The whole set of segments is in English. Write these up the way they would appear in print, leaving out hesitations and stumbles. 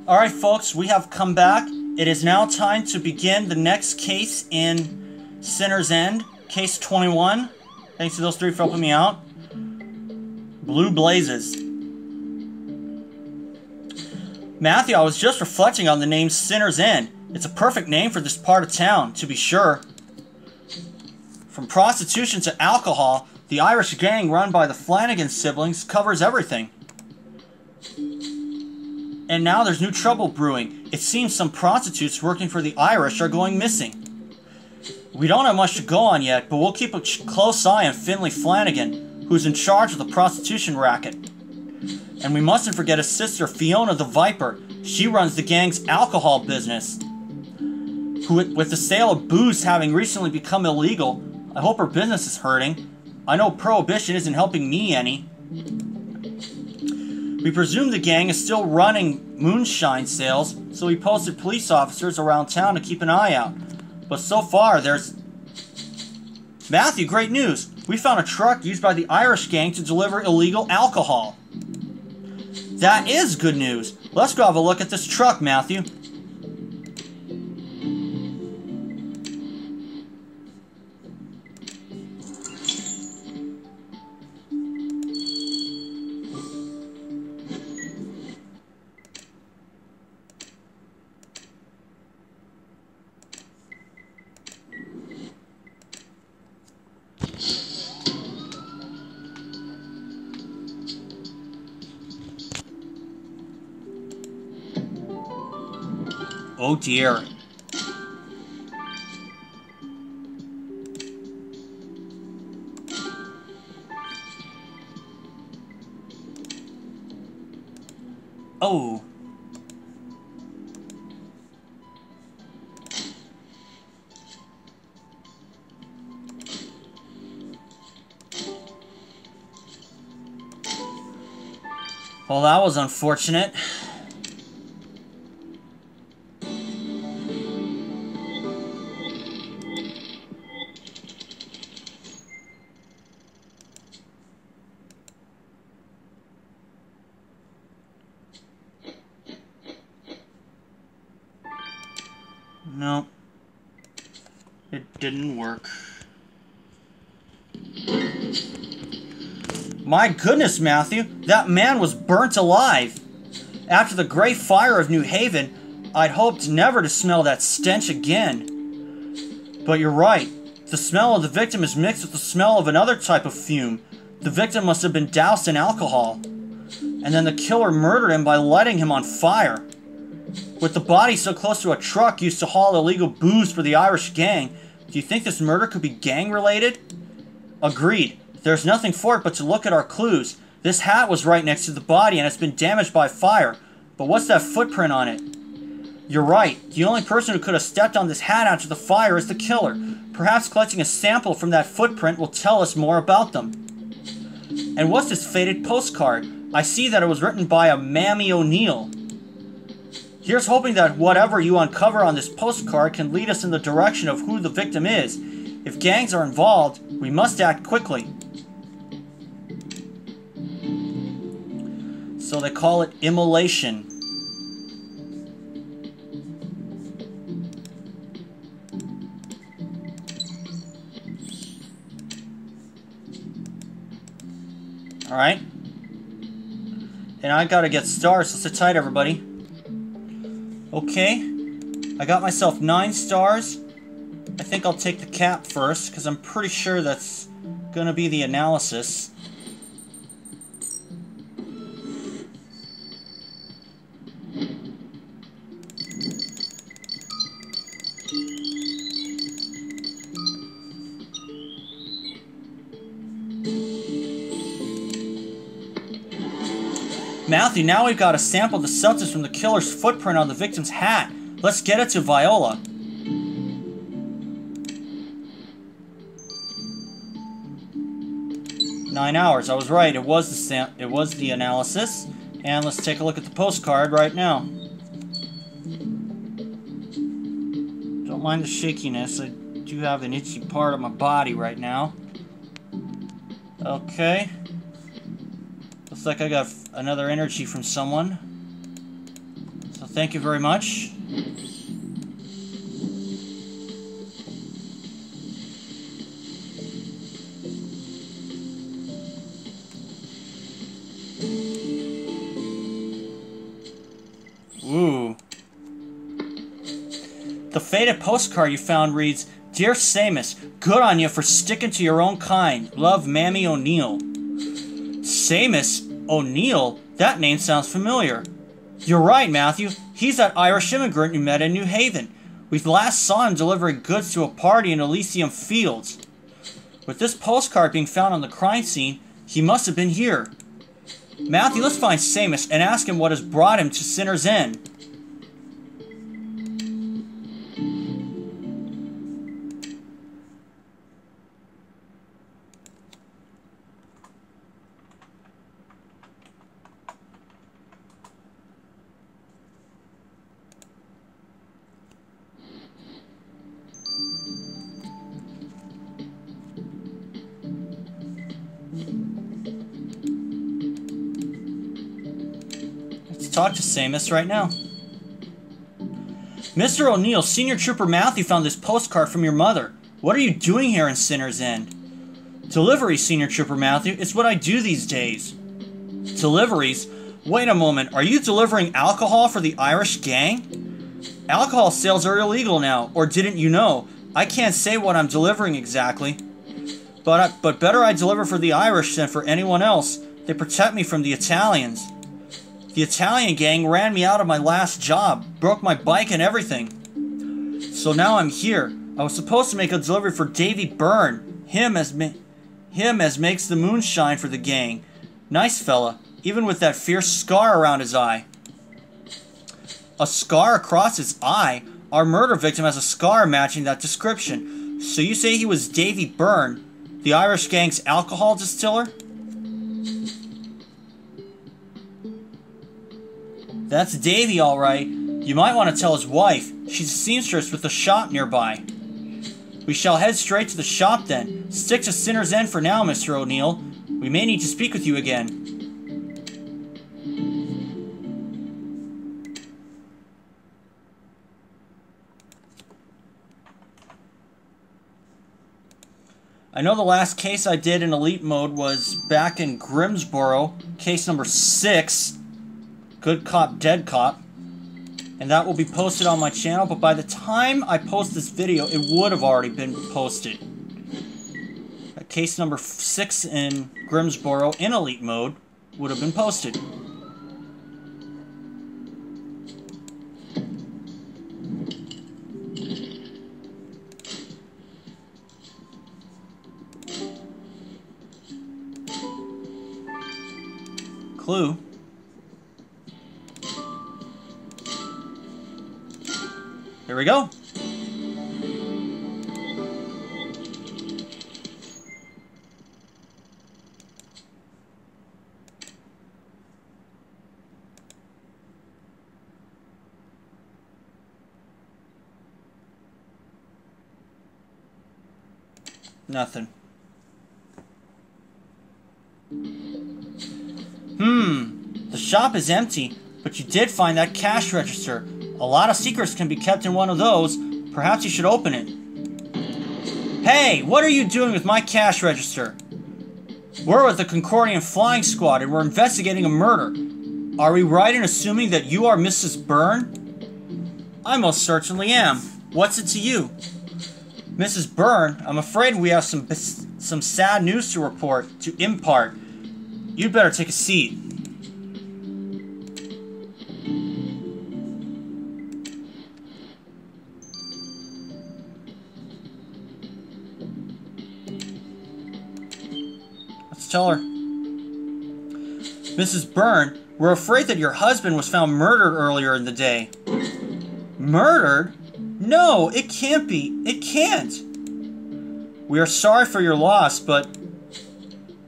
Alright folks, we have come back. It is now time to begin the next case in Sinner's End, case 21. Thanks to those three for helping me out. Blue Blazes. Matthew, I was just reflecting on the name Sinner's End. It's a perfect name for this part of town, to be sure. From prostitution to alcohol, the Irish gang run by the Flanagan siblings covers everything. And now there's new trouble brewing. It seems some prostitutes working for the Irish are going missing. We don't have much to go on yet, but we'll keep a close eye on Finlay Flanagan, who's in charge of the prostitution racket. And we mustn't forget his sister, Fiona the Viper. She runs the gang's alcohol business. With the sale of booze having recently become illegal, I hope her business is hurting. I know prohibition isn't helping me any. We presume the gang is still running moonshine sales, so we posted police officers around town to keep an eye out. But so far, there's... Matthew, great news! We found a truck used by the Irish gang to deliver illegal alcohol. That is good news! Let's go have a look at this truck, Matthew. Oh dear. Oh. Well, that was unfortunate. No, it didn't work. My goodness, Matthew, that man was burnt alive. After the great fire of New Haven, I'd hoped never to smell that stench again. But you're right. The smell of the victim is mixed with the smell of another type of fume. The victim must have been doused in alcohol. And then the killer murdered him by lighting him on fire. With the body so close to a truck used to haul illegal booze for the Irish gang, do you think this murder could be gang-related? Agreed. There's nothing for it but to look at our clues. This hat was right next to the body and it's been damaged by fire. But what's that footprint on it? You're right. The only person who could have stepped on this hat after the fire is the killer. Perhaps collecting a sample from that footprint will tell us more about them. And what's this faded postcard? I see that it was written by a Mammy O'Neill. Here's hoping that whatever you uncover on this postcard can lead us in the direction of who the victim is. If gangs are involved, we must act quickly. So they call it immolation. Alright. And I gotta get stars, so sit tight, everybody. Okay, I got myself 9 stars. I think I'll take the cap first, because I'm pretty sure that's gonna be the analysis. Matthew, now we've got to sample the substance from the killer's footprint on the victim's hat. Let's get it to Viola. "9 hours. I was right. It was the analysis. And let's take a look at the postcard right now. Don't mind the shakiness. I do have an itchy part of my body right now. Okay. Looks like I got another energy from someone. So Thank you very much. Ooh. The faded postcard you found reads, Dear Samus, good on you for sticking to your own kind. Love, Mammy O'Neil. Samus O'Neil? That name sounds familiar. You're right, Matthew. He's that Irish immigrant you met in New Haven. We last saw him delivering goods to a party in Elysium Fields. With this postcard being found on the crime scene, he must have been here. Matthew, let's find Samus and ask him what has brought him to Sinner's End. Talk to Samus right now. Mr. O'Neil, Senior Trooper Matthew found this postcard from your mother. What are you doing here in Sinner's End? Delivery, Senior Trooper Matthew. It's what I do these days. Deliveries? Wait a moment. Are you delivering alcohol for the Irish gang? Alcohol sales are illegal now, or didn't you know? I can't say what I'm delivering exactly. But better I deliver for the Irish than for anyone else. They protect me from the Italians. The Italian gang ran me out of my last job, broke my bike and everything. So now I'm here. I was supposed to make a delivery for Davy Byrne, him as makes the moonshine for the gang. Nice fella, even with that fierce scar around his eye. A scar across his eye? Our murder victim has a scar matching that description. So you say he was Davy Byrne, the Irish gang's alcohol distiller? That's Davy, all right. You might want to tell his wife. She's a seamstress with a shop nearby. We shall head straight to the shop then. Stick to Sinner's End for now, Mr. O'Neil. We may need to speak with you again. I know the last case I did in Elite Mode was back in Grimsboro, case number 6. Good Cop, Dead Cop, and that will be posted on my channel, but by the time I post this video, it would have already been posted. Case number 6 in Grimsboro in Elite Mode would have been posted. Clue. Here we go. Nothing. The shop is empty, but you did find that cash register. A lot of secrets can be kept in one of those. Perhaps you should open it. Hey, what are you doing with my cash register? We're with the Concordian Flying Squad and we're investigating a murder. Are we right in assuming that you are Mrs. Byrne? I most certainly am. What's it to you? Mrs. Byrne, I'm afraid we have some sad news to impart. You'd better take a seat. Let's tell her. Mrs. Byrne, we're afraid that your husband was found murdered earlier in the day. Murdered? No, it can't be. It can't. We are sorry for your loss, but...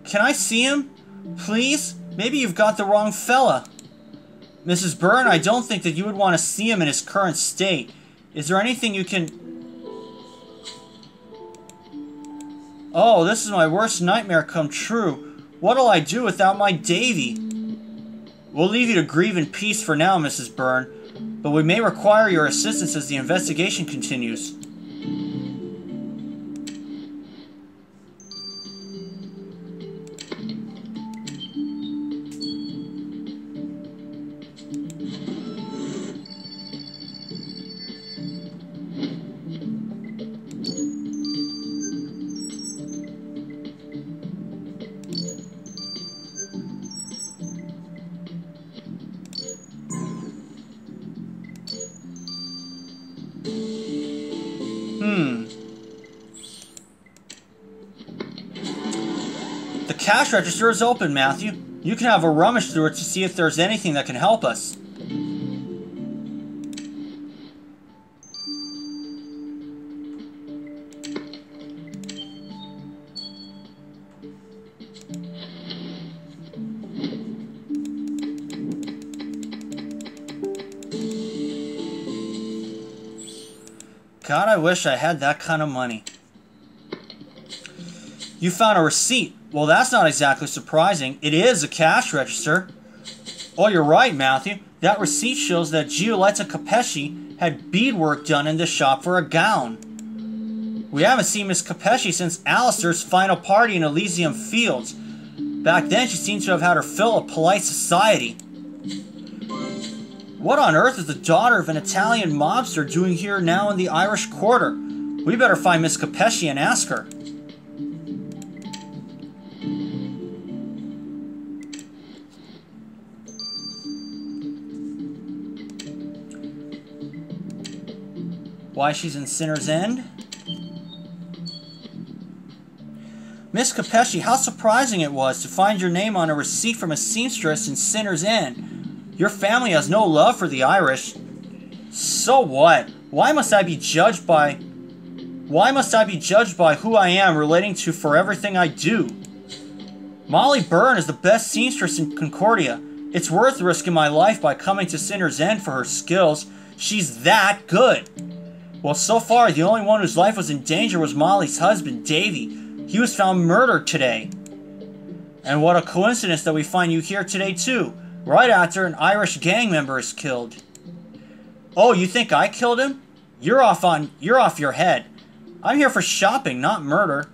Can I see him? Please? Maybe you've got the wrong fella. Mrs. Byrne, I don't think that you would want to see him in his current state. Is there anything you can... Oh, this is my worst nightmare come true. What'll I do without my Davy? We'll leave you to grieve in peace for now, Mrs. Byrne. but we may require your assistance as the investigation continues. The cash register is open, Matthew. You can have a rummage through it to see if there's anything that can help us. God, I wish I had that kind of money. You found a receipt. Well, that's not exactly surprising. It is a cash register. Oh, you're right, Matthew. That receipt shows that Giulietta Capesci had beadwork done in the shop for a gown. We haven't seen Miss Capesci since Alistair's final party in Elysium Fields. Back then, she seems to have had her fill of polite society. What on earth is the daughter of an Italian mobster doing here now in the Irish Quarter? We better find Miss Capesci and ask her. Why she's in Sinner's End? Miss Capesci, how surprising it was to find your name on a receipt from a seamstress in Sinner's End. Your family has no love for the Irish. So what? Why must I be judged by who I am relating to for everything I do? Molly Byrne is the best seamstress in Concordia. It's worth risking my life by coming to Sinner's End for her skills. She's that good. Well, so far, the only one whose life was in danger was Molly's husband, Davy. He was found murdered today. And what a coincidence that we find you here today, too. Right after an Irish gang member is killed. Oh, you think I killed him? You're off your head. I'm here for shopping, not murder.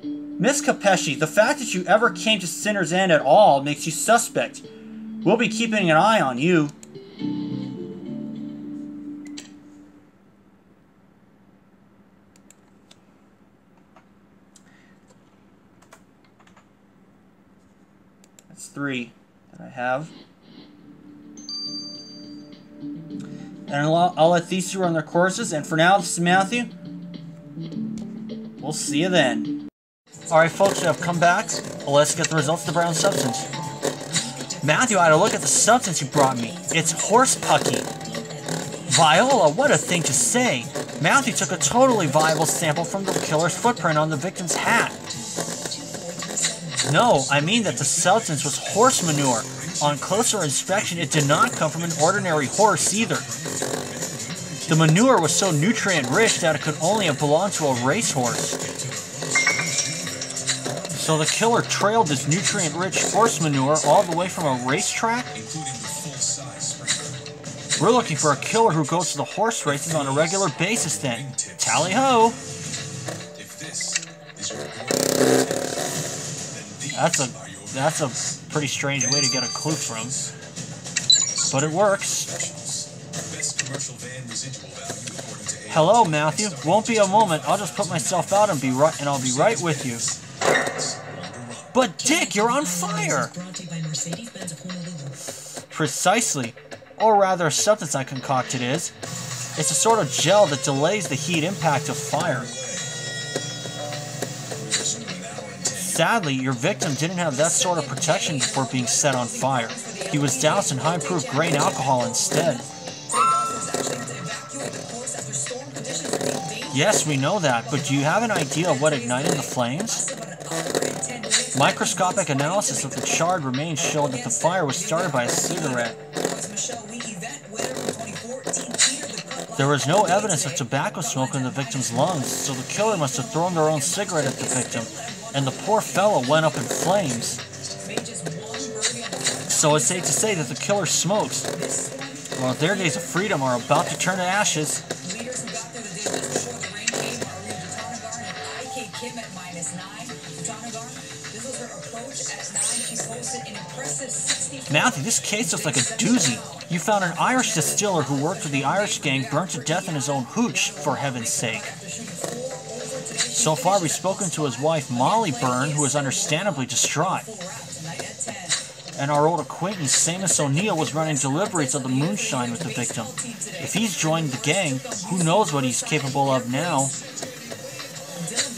Miss Capesci, the fact that you ever came to Sinner's End at all makes you suspect. We'll be keeping an eye on you. That's 3 that I have. And I'll let these two run their courses. And for now, this is Matthew. We'll see you then. Alright folks, I've come back. Let's get the results of the brown substance. Matthew, I had a look at the substance you brought me. It's horse pucky. Viola, what a thing to say. Matthew took a totally viable sample from the killer's footprint on the victim's hat. No, I mean that the substance was horse manure. On closer inspection, it did not come from an ordinary horse either. The manure was so nutrient-rich that it could only have belonged to a racehorse. So the killer trailed this nutrient-rich horse manure all the way from a racetrack? We're looking for a killer who goes to the horse races on a regular basis then. Tally-ho! That's a pretty strange way to get a clue from. But it works. Hello, Matthew. Won't be a moment. I'll just put myself out and I'll be right with you. But Dick, you're on fire! Precisely. Or rather, a substance I concocted is. It's a sort of gel that delays the heat impact of fire. Sadly, your victim didn't have that sort of protection before being set on fire. He was doused in high-proof grain alcohol instead. Yes, we know that, but do you have an idea of what ignited the flames? Microscopic analysis of the charred remains showed that the fire was started by a cigarette. There was no evidence of tobacco smoke in the victim's lungs, so the killer must have thrown their own cigarette at the victim, and the poor fellow went up in flames. So it's safe to say that the killer smokes. Well, their days of freedom are about to turn to ashes. Leaders who got through the day just before the rain came are Ryu Jatanagarn and IK Kim at -9. Jatanagarn, this was her approach at 9. She posted an impressive 60. Matthew, this case looks like a doozy. You found an Irish distiller who worked for the Irish gang burnt to death in his own hooch, for heaven's sake. So far, we've spoken to his wife, Molly Byrne, who is understandably distraught. And our old acquaintance, Seamus O'Neill, was running deliveries of the moonshine with the victim. If he's joined the gang, who knows what he's capable of now?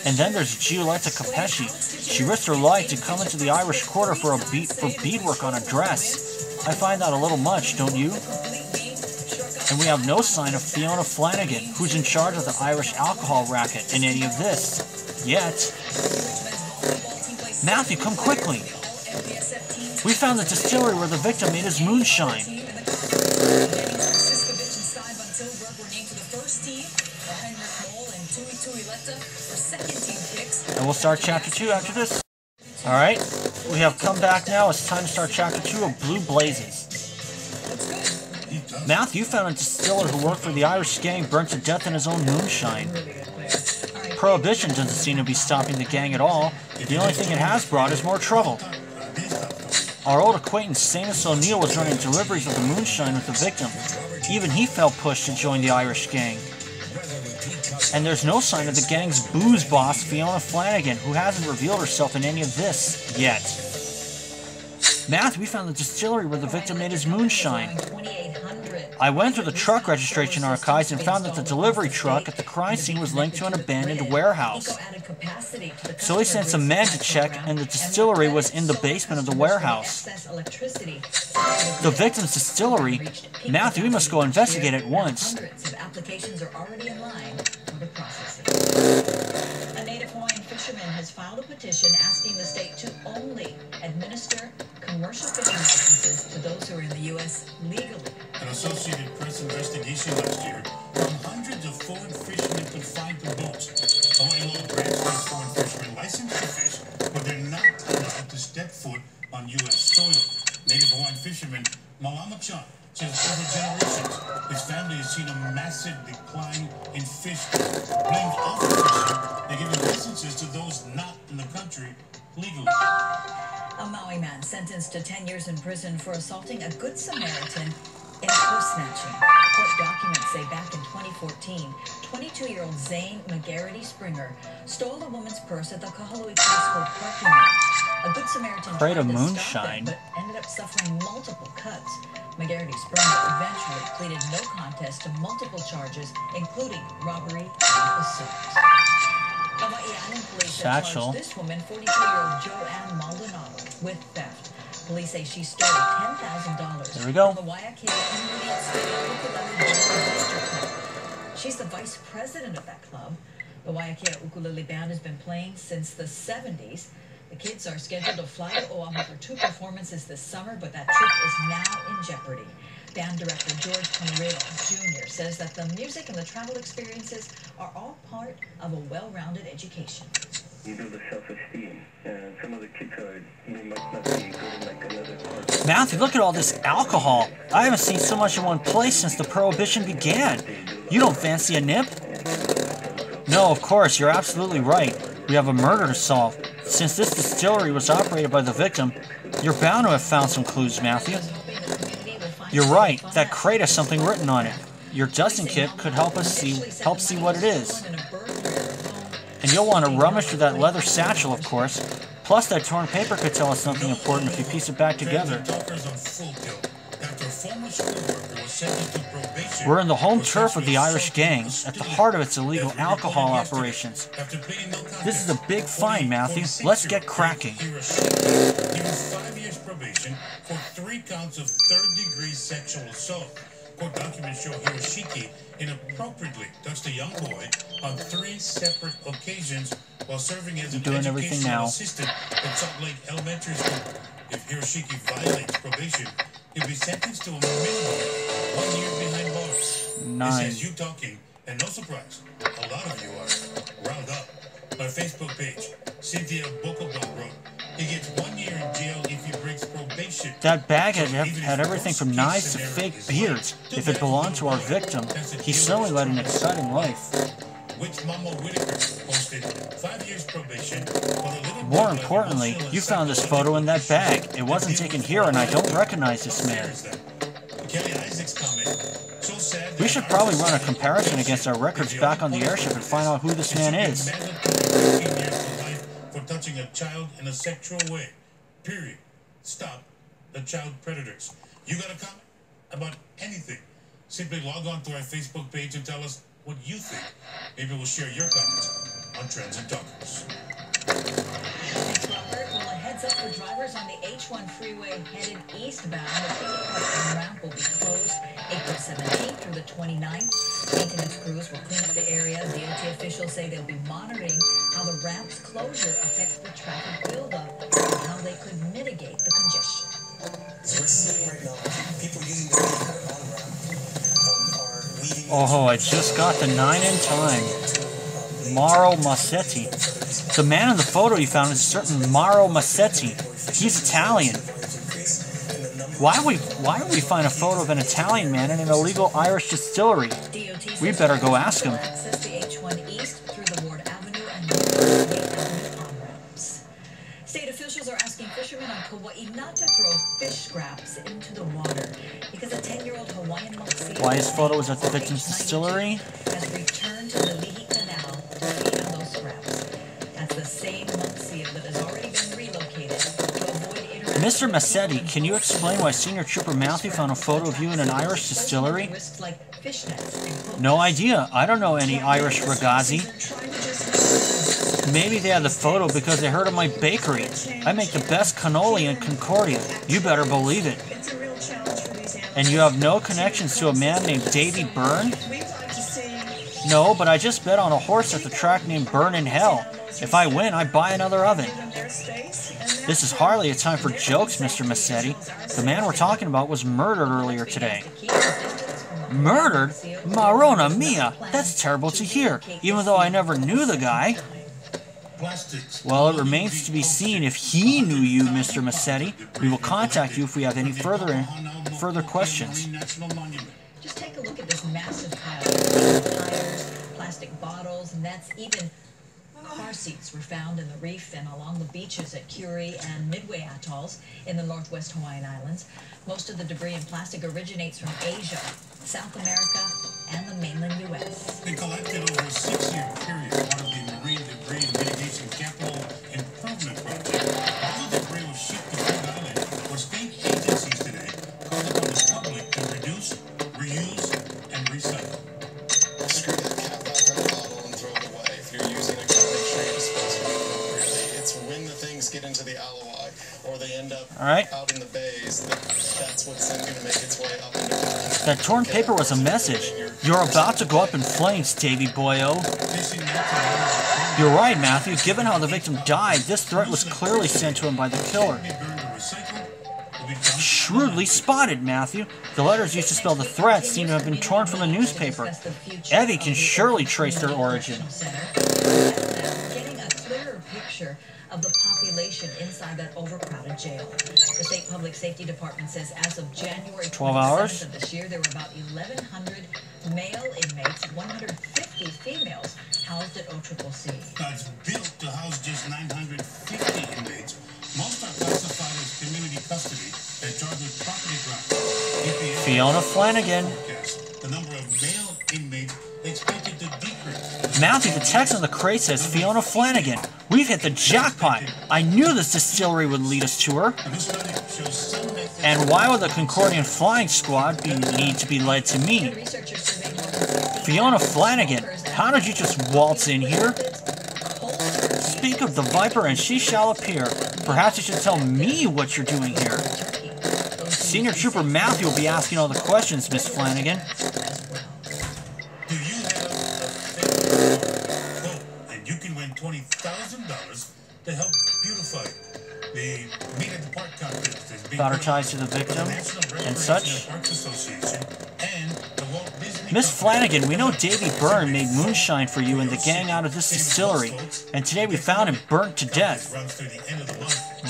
And then there's Giulietta Capesci. She risked her life to come into the Irish Quarter for beadwork on a dress. I find that a little much, don't you? And we have no sign of Fiona Flanagan, who's in charge of the Irish alcohol racket, in any of this. Yet. Matthew, come quickly. We found the distillery where the victim made his moonshine. And we'll start Chapter 2 after this. Alright, we have come back now. It's time to start Chapter 2 of Blue Blazes. Matthew found a distiller who worked for the Irish gang burnt to death in his own moonshine. Prohibition doesn't seem to be stopping the gang at all. The only thing it has brought is more trouble. Our old acquaintance Seamus O'Neill was running deliveries of the moonshine with the victim. Even he felt pushed to join the Irish gang. And there's no sign of the gang's booze boss, Fiona Flanagan, who hasn't revealed herself in any of this yet. Matthew, we found the distillery where the victim made his moonshine. I went through the truck registration archives and found that the delivery truck at the crime scene was linked to an abandoned warehouse. So we sent some men to check, and the distillery was in the basement of the warehouse. The victim's distillery? Matthew, we must go investigate at once. A native Hawaiian fisherman has filed a petition asking the state to only administer commercial fishing licenses to those who are in the U.S. legally. An Associated Press investigation last year found hundreds of foreign fishermen confined to boats. Hawaii law grants these foreign fishermen license to fish, but they're not allowed to step foot on U.S. soil. Native Hawaiian fisherman Malama Chan says over generations, his family has seen a massive decline in fish. Blames overfishing. They're giving licenses to those not in the country legally. A Maui man sentenced to 10 years in prison for assaulting a Good Samaritan in purse snatching. Court documents say back in 2014, 22-year-old Zane McGarity Springer stole a woman's purse at the Kahului Costco parking lot. A Good Samaritan tried to stop them, but ended up suffering multiple cuts. McGarity Springer eventually pleaded no contest to multiple charges, including robbery and assault. Hawaii Island police have charged this woman, 42-year-old Joanne Maldonado, with theft. Police say she stole $10,000 there we go. from the Waiakea Indian State Ukulele Booster Club. She's the vice president of that club. The Waiakea Ukulele Band has been playing since the 70s. The kids are scheduled to fly to Oahu for 2 performances this summer, but that trip is now in jeopardy. Band director George Conrail Jr. says that the music and the travel experiences are all part of a well-rounded education. You build a self-esteem, and some of the kids might not be good in like another part. Matthew, look at all this alcohol. I haven't seen so much in one place since the Prohibition began. You don't fancy a nip? No, of course, you're absolutely right. We have a murder to solve. Since this distillery was operated by the victim, you're bound to have found some clues, Matthew. You're right, that crate has something written on it. Your dusting kit could help see what it is. And you'll want to rummage through that leather satchel, of course. Plus, that torn paper could tell us something important if you piece it back together. We're in the home turf of the Irish gang, at the heart of its illegal alcohol operations. This is a big find, Matthew. Let's get cracking. He was 5 years probation for 3 counts of third-degree sexual assault. Court documents show Hiroshiki inappropriately touched a young boy on 3 separate occasions while serving as an educational assistant at Salt Lake Elementary School. If Hiroshiki violates probation, he'll be sentenced to a minimum 1 year behind bars. Nice. This is you talking, and no surprise, a lot of you are riled up. On our Facebook page, Cynthia Bokobo wrote, he gets 1 year in jail if he breaks probation. spaceship. That bag So had even had if everything worst from case knives to scenario fake is beards. life, If it belonged to our victim, he certainly led an exciting life. Which Mama Whitaker posted 5 years probation for the little More boy importantly, emotional you and found this photo in that psychological bag. It wasn't issue taken to here, deal and I with. don't recognize this How fair man. is that? Kelly Isaac's comment. So sad We that should our probably run a society comparison thinks against our records the back on only the airship and find out who this punishment man is is. mandatory 15 years to life for touching a child in a sexual way. Period. Stop the child predators. You got a comment about anything? Simply log on to our Facebook page and tell us what you think. Maybe we'll share your comments on Transit Talkers. Thanks, Robert. Well, a heads up for drivers on the H1 freeway headed eastbound. The Phoenix Park ramp will be closed April 17th through the 29th. Maintenance crews will clean up the area. DOT officials say they'll be monitoring how the ramp's closure affects the traffic buildup and how they could mitigate the congestion. So we're seeing right now people using the on-ramp are leaving. Oh, I just got the 9 in time. Mauro Massetti. The man in the photo you found is a certain Mauro Massetti. He's Italian. Why would we find a photo of an Italian man in an illegal Irish distillery? We better go ask him. Access the H1 east through the Ward Avenue and North Avenue on-ramps. State officials are asking fishermen on Kauai not to throw fish scraps into the water because a 10-year-old Hawaiian monk seal Why his photo was at the victim's distillery? has returned to the Lihi Canal to feed on those scraps. That's the same monk seal that has already been relocated to avoid interaction. Mr. Massetti, can you explain why Senior Trooper Matthew found a photo of you in an Irish distillery? Risks like fishnets and hooks. No idea. I don't know any Irish ragazzi. Maybe they had the photo because they heard of my bakery. I make the best cannoli in Concordia. You better believe it. It's a real challenge for these animals. And you have no connections to a man named Davy Byrne? We'd like to see No, but I just bet on a horse at the track named Burn in Hell. If I win, I buy another oven. them their space, and that's This is hardly a time for jokes, Mr. Massetti. The man we're talking about was murdered earlier today. Murdered? Marona mia! That's terrible to hear, even though I never knew the guy. Plastics. Well, it remains to be seen if he knew you, Mr. Massetti. We will contact you if we have any further questions. National Monument. Just take a look at this massive pile. Tires, plastic bottles, nets, even car seats were found in the reef and along the beaches at Curie and Midway atolls in the northwest Hawaiian Islands. Most of the debris and plastic originates from Asia, South America, and the mainland U.S. They collected over a 6-year period part of the Marine Debris Mitigation Capital Improvement Project. All the debris was shipped to Rhode Island, where state agencies today called upon the public to reduce, reuse, and recycle. Screw that cap back on the bottle and throw it away. If you're using it, make sure you dispose of it appropriately. It's when the things get into the aloi or they end up All right. out in the bays that's what's then going to make its way up into the That torn paper was a message. You're about to go up in flames, Davy Boyo. Fishing nets and You're right, Matthew. Given how the victim died, this threat was clearly sent to him by the killer. be burned or recycled will be dumped Shrewdly spotted, Matthew. The letters used to spell the threat seem to have been torn from the newspaper. Evie can surely trace their origin. Getting a clearer picture of the population inside that overcrowded jail. The state public safety department says as of January 12 hours? 27th of this year, there were about 1,100 male inmates, 150 females housed at OCCC. Now, it's built to house just 950 inmates. Most are classified as community custody and charged with property crimes. EPA Fiona Flanagan. forecasts the number of male inmates expected to decrease. Matthew, the text on the crate says Fiona Flanagan. We've hit the jackpot. I knew this distillery would lead us to her. A new study shows some methods And why would the Concordian Flying Squad need to be led to me? Researchers surveyed more than 60 Fiona Flanagan, how did you just waltz in here? Speak of the Viper and she shall appear. Perhaps you should tell me what you're doing here. Senior Trooper Matthew will be asking all the questions, Miss Flanagan. Do you have a favorite quote? And you can win $20,000 to help beautify the Meet at the Park contest. Is being About her put ties on to the by victim National and Recreation such. Parks Association and the Miss Flanagan, we know Davy Byrne made moonshine for you and the gang out of this distillery, and today we found him burnt to death.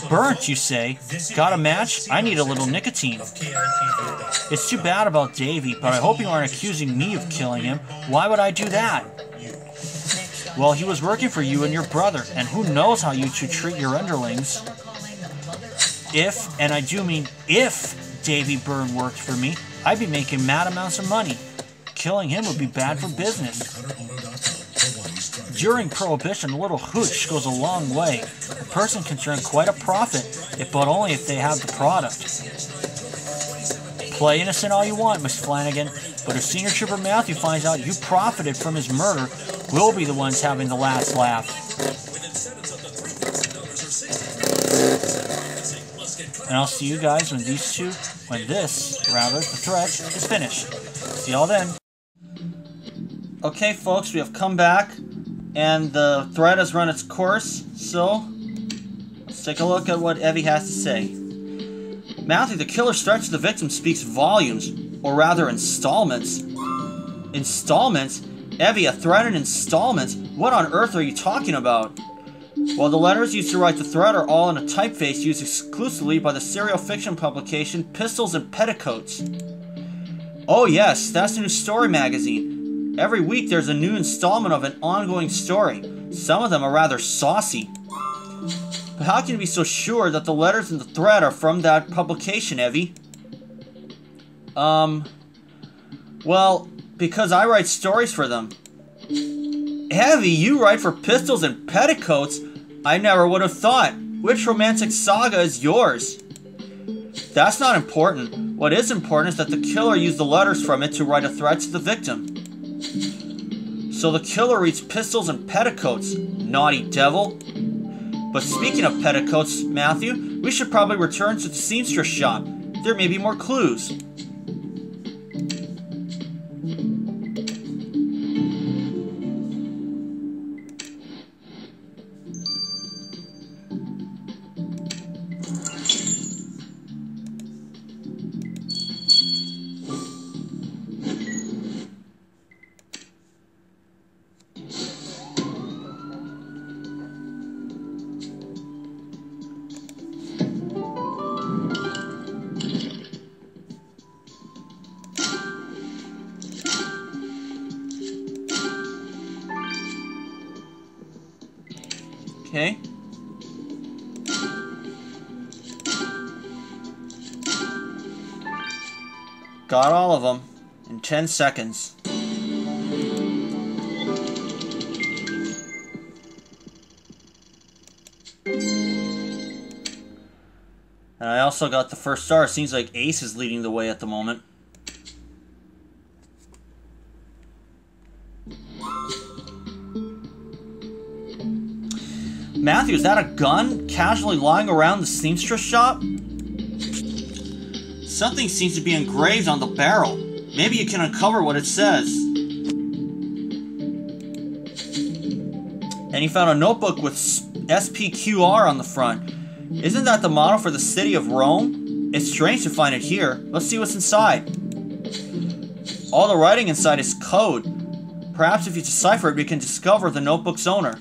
Burnt, you say? Got a match? I need a little nicotine. It's too bad about Davy, but I hope you aren't accusing me of killing him. Why would I do that? Well, he was working for you and your brother, and who knows how you two treat your underlings. If, and I do mean if, Davy Byrne worked for me, I'd be making mad amounts of money. Killing him would be bad for business. During Prohibition, a little hooch goes a long way. A person can turn quite a profit, but only if they have the product. Play innocent all you want, Miss Flanagan, but if Senior Trooper Matthew finds out you profited from his murder, we'll be the ones having the last laugh. And I'll see you guys when the threat is finished. See y'all then. Okay, folks, we have come back, and the threat has run its course, so let's take a look at what Evie has to say. Matthew, the killer's threat to the victim speaks volumes, or rather installments. Installments? Evie, a threat in installments? What on earth are you talking about? Well, the letters used to write the threat are all in a typeface used exclusively by the serial fiction publication Pistols and Petticoats. Oh yes, that's the new story magazine. Every week there's a new installment of an ongoing story. Some of them are rather saucy. But how can you be so sure that the letters in the thread are from that publication, Evie? Well, because I write stories for them. Evie, you write for Pistols and Petticoats? I never would have thought. Which romantic saga is yours? That's not important. What is important is that the killer used the letters from it to write a threat to the victim. So the killer reads Pistols and Petticoats, naughty devil. But speaking of petticoats, Matthew, we should probably return to the seamstress shop. There may be more clues. Okay. Got all of them in 10 seconds. And I also got the first star. It seems like Ace is leading the way at the moment. Matthew, is that a gun casually lying around the seamstress shop? Something seems to be engraved on the barrel. Maybe you can uncover what it says. And he found a notebook with SPQR on the front. Isn't that the motto for the city of Rome? It's strange to find it here. Let's see what's inside. All the writing inside is code. Perhaps if you decipher it, we can discover the notebook's owner.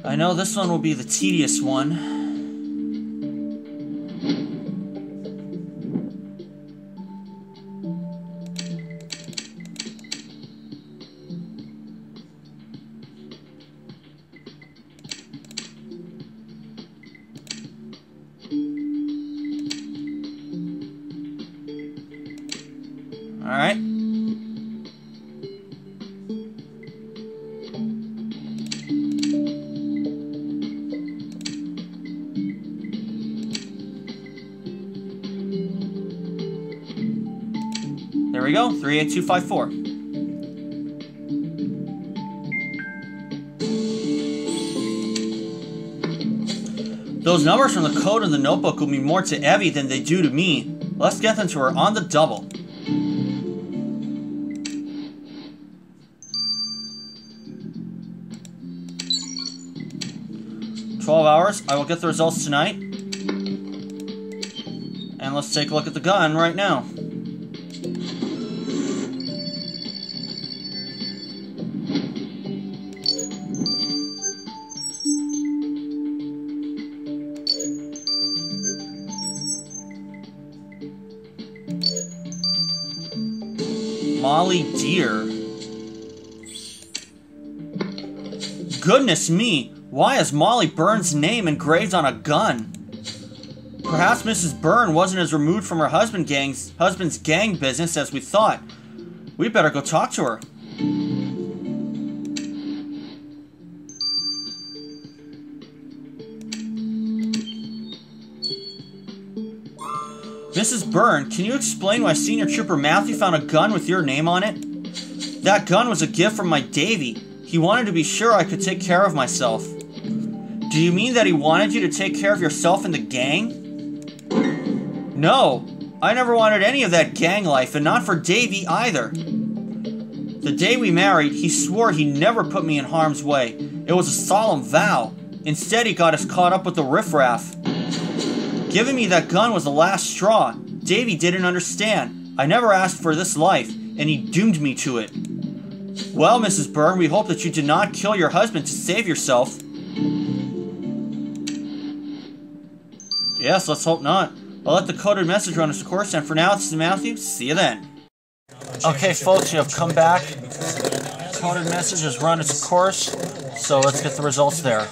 I know this one will be the tedious one. All right. There we go, 38254. Those numbers from the code in the notebook will mean more to Evie than they do to me. Let's get them to her on the double. $12. I will get the results tonight. And let's take a look at the gun right now. Molly Deer. Goodness me, why is Molly Byrne's name engraved on a gun? Perhaps Mrs. Byrne wasn't as removed from her husband's gang business as we thought. We better go talk to her. Mrs. Byrne, can you explain why Senior Trooper Matthew found a gun with your name on it? That gun was a gift from my Davy. He wanted to be sure I could take care of myself. Do you mean that he wanted you to take care of yourself in the gang? No, I never wanted any of that gang life, and not for Davy either. The day we married, he swore he never put me in harm's way. It was a solemn vow. Instead, he got us caught up with the riffraff. Giving me that gun was the last straw. Davy didn't understand. I never asked for this life, and he doomed me to it. Well, Mrs. Byrne, we hope that you did not kill your husband to save yourself. Yes, let's hope not. I'll let the coded message run its course, and for now, this is Matthew. See you then. Okay, folks, you have come back. Coded message has run its course, so let's get the results there.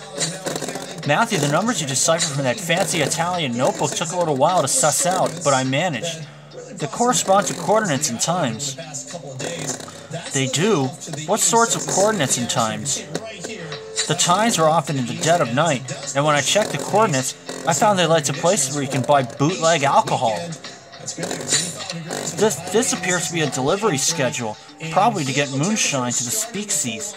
Matthew, the numbers you deciphered from that fancy Italian notebook took a little while to suss out, but I managed. They correspond to coordinates and times. They do? What sorts of coordinates and times? The times are often in the dead of night, and when I checked the coordinates, I found they led to places where you can buy bootleg alcohol. This appears to be a delivery schedule, probably to get moonshine to the speakeasies.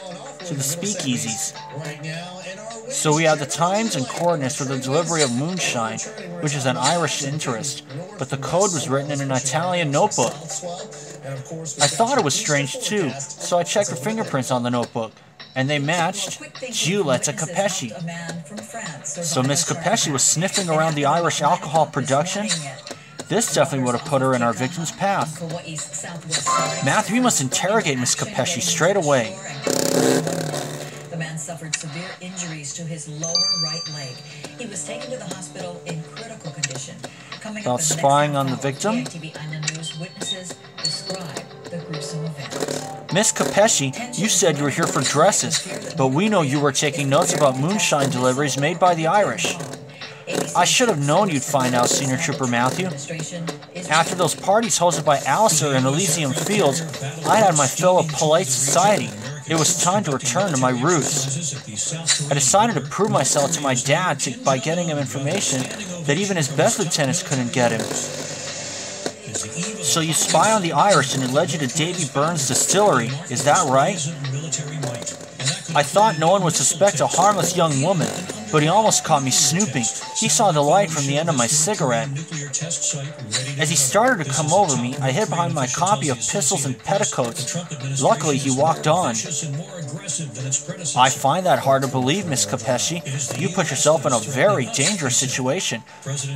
So we have the times and coordinates for the delivery of moonshine, which is an Irish interest, but the code was written in an Italian notebook. I thought it was strange too, so I checked her fingerprints on the notebook, and they matched Giulietta Capesci. So Miss Capesci was sniffing around the Irish alcohol production? This definitely would have put her in our victim's path. Matthew, we must interrogate Miss Capesci straight away. The man suffered severe injuries to his lower right leg. He was taken to the hospital in critical condition. About spying on the victim? KTV Island News witnesses describe the gruesome event. Miss Capesci, you said you were here for dresses, but we know you were taking notes about moonshine deliveries made by the Irish. I should have known you'd find out, Senior Trooper Matthew. After those parties hosted by Alistair in Elysium Fields, I'd had my fill of polite society. It was time to return to my roots. I decided to prove myself to my dad by getting him information that even his best lieutenants couldn't get him. So you spy on the Irish and it led you to Davy Byrne's distillery, is that right? I thought no one would suspect a harmless young woman, but he almost caught me snooping. He saw the light from the end of my cigarette. As he started to come over me, I hid behind my copy of Pistols and Petticoats. Luckily, he walked on. I find that hard to believe, Miss Capesci. You put yourself in a very dangerous situation.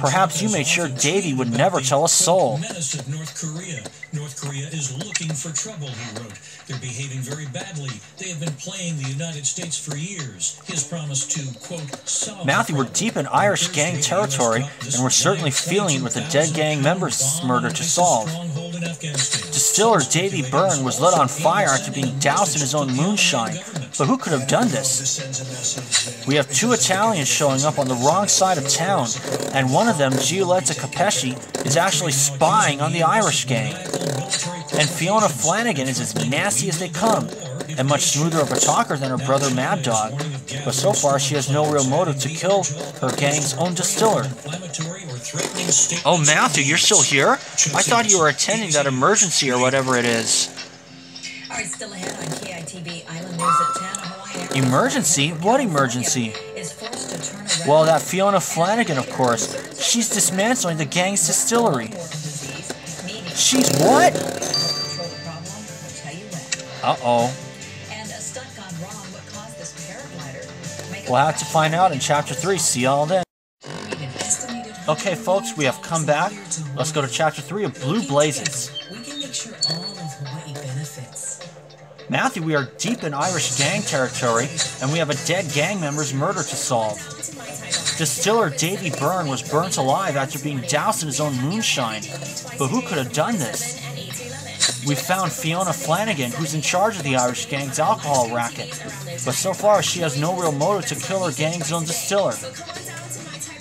Perhaps you made sure Davy would never tell a soul. North Korea is looking for trouble, he wrote. They're behaving very badly. They have been playing the United States for years. His promise to, quote, solve Matthew, we're deep in Irish gang territory, and we're certainly feeling it with the dead gang members' murder to solve. Distiller Davy Byrne was lit on fire after being doused in his own moonshine, but who could have done this? We have two Italians showing up on the wrong side of town, and one of them, Giulietta Capesci, is actually spying on the Irish gang. And Fiona Flanagan is as nasty as they come, and much smoother of a talker than her brother Mad Dog, but so far she has no real motive to kill her gang's own distiller. Oh, Matthew, you're still here? I thought you were attending that emergency or whatever it is. Alright, still ahead on KITV Island News at 10. Emergency? What emergency? Well, that Fiona Flanagan, of course. She's dismantling the gang's distillery. She's what? Uh-oh. And a stunt gone wrong. What caused this paraglider? We'll have to find out in Chapter 3. See y'all then. Okay, folks, we have come back. Let's go to Chapter 3 of Blue Blazes. We can make sure all of Hawaii benefits. Matthew, we are deep in Irish gang territory, and we have a dead gang member's murder to solve. Distiller Davy Byrne was burnt alive after being doused in his own moonshine. But who could have done this? We found Fiona Flanagan, who's in charge of the Irish gang's alcohol racket. But so far, she has no real motive to kill her gang's own distiller.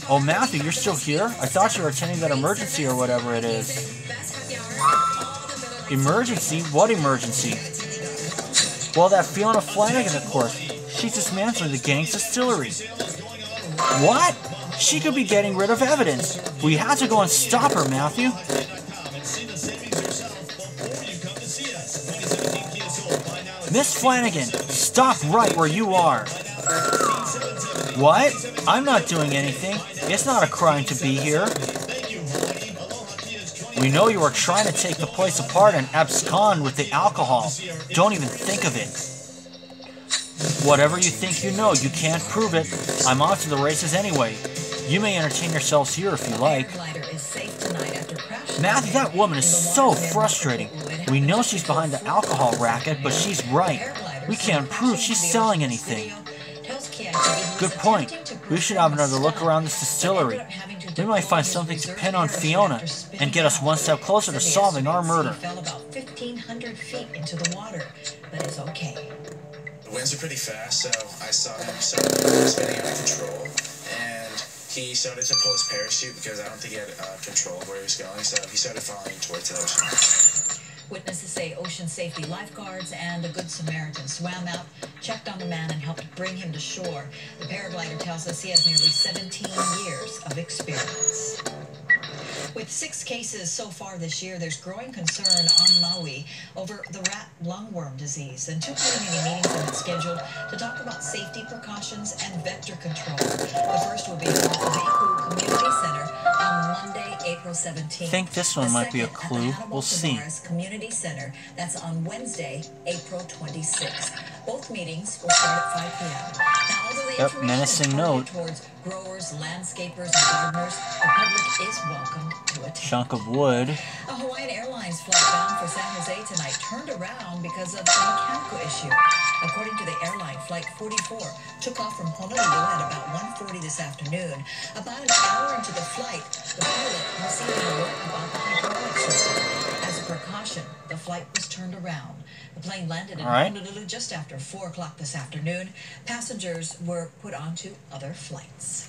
Oh, Matthew, you're still here? I thought you were attending that emergency or whatever it is. Emergency? What emergency? Well, that Fiona Flanagan, of course. She's dismantling the gang's distillery. What? She could be getting rid of evidence. We have to go and stop her, Matthew. Miss Flanagan, stop right where you are. What? I'm not doing anything. It's not a crime to be here. We know you are trying to take the place apart and abscond with the alcohol. Don't even think of it. Whatever you think you know, you can't prove it. I'm off to the races anyway. You may entertain yourselves here if you like. Matthew, that woman is so frustrating. We know she's behind the alcohol racket, but she's right. We can't prove she's selling anything. Good point. We should have another look around this distillery. We might find something to pin on Fiona and get us one step closer to solving our murder. Fell about 1,500 feet into the water, but it's okay. The winds are pretty fast, so I saw him start spinning out of control, and he started to pull his parachute because I don't think he had control of where he was going, so he started falling towards the ocean. Witnesses say ocean safety lifeguards and a Good Samaritan swam out, checked on the man, and helped bring him to shore. The paraglider tells us he has nearly 17 years of experience. With 6 cases so far this year, there's growing concern on Maui over the rat lungworm disease, and 2 community meetings have been scheduled to talk about safety precautions and vector control. The first will be at the Waikū Community Center on Monday, April 17th. I think this one might be a clue. We'll see. Community Center, that's on Wednesday, April 26th. Both meetings will start at 5 p.m. Now, although the information menacing is note. towards growers, landscapers, and gardeners, the public is welcomed to attend. Chunk of wood. A Hawaiian Airlines flight bound for San Jose tonight turned around because of a mechanical issue. According to the airline, Flight 44 took off from Honolulu at about 1:40 this afternoon. About an hour into the flight, the pilot received an alert about the hydraulic system. As a precaution, the flight was turned around. The plane landed in Honolulu just after 4 o'clock this afternoon. Passengers were put onto other flights.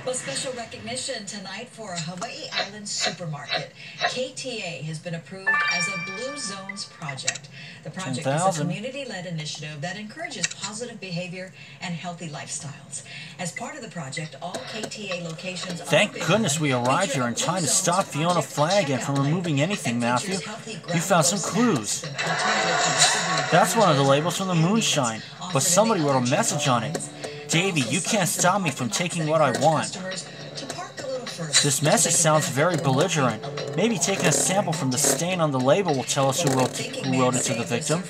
Well, special recognition tonight for a Hawaii Island supermarket. KTA has been approved as a Blue Zones project. The project is a community-led initiative that encourages positive behavior and healthy lifestyles. As part of the project, all KTA locations... Thank goodness we arrived here in time to stop Fiona Flanagan from removing anything, Matthew. You found some clues. That's one of the labels from the moonshine, but somebody wrote a message on it. Davy, you can't stop me from taking what I want. This message sounds very belligerent. Maybe taking a sample from the stain on the label will tell us who wrote it to the victim.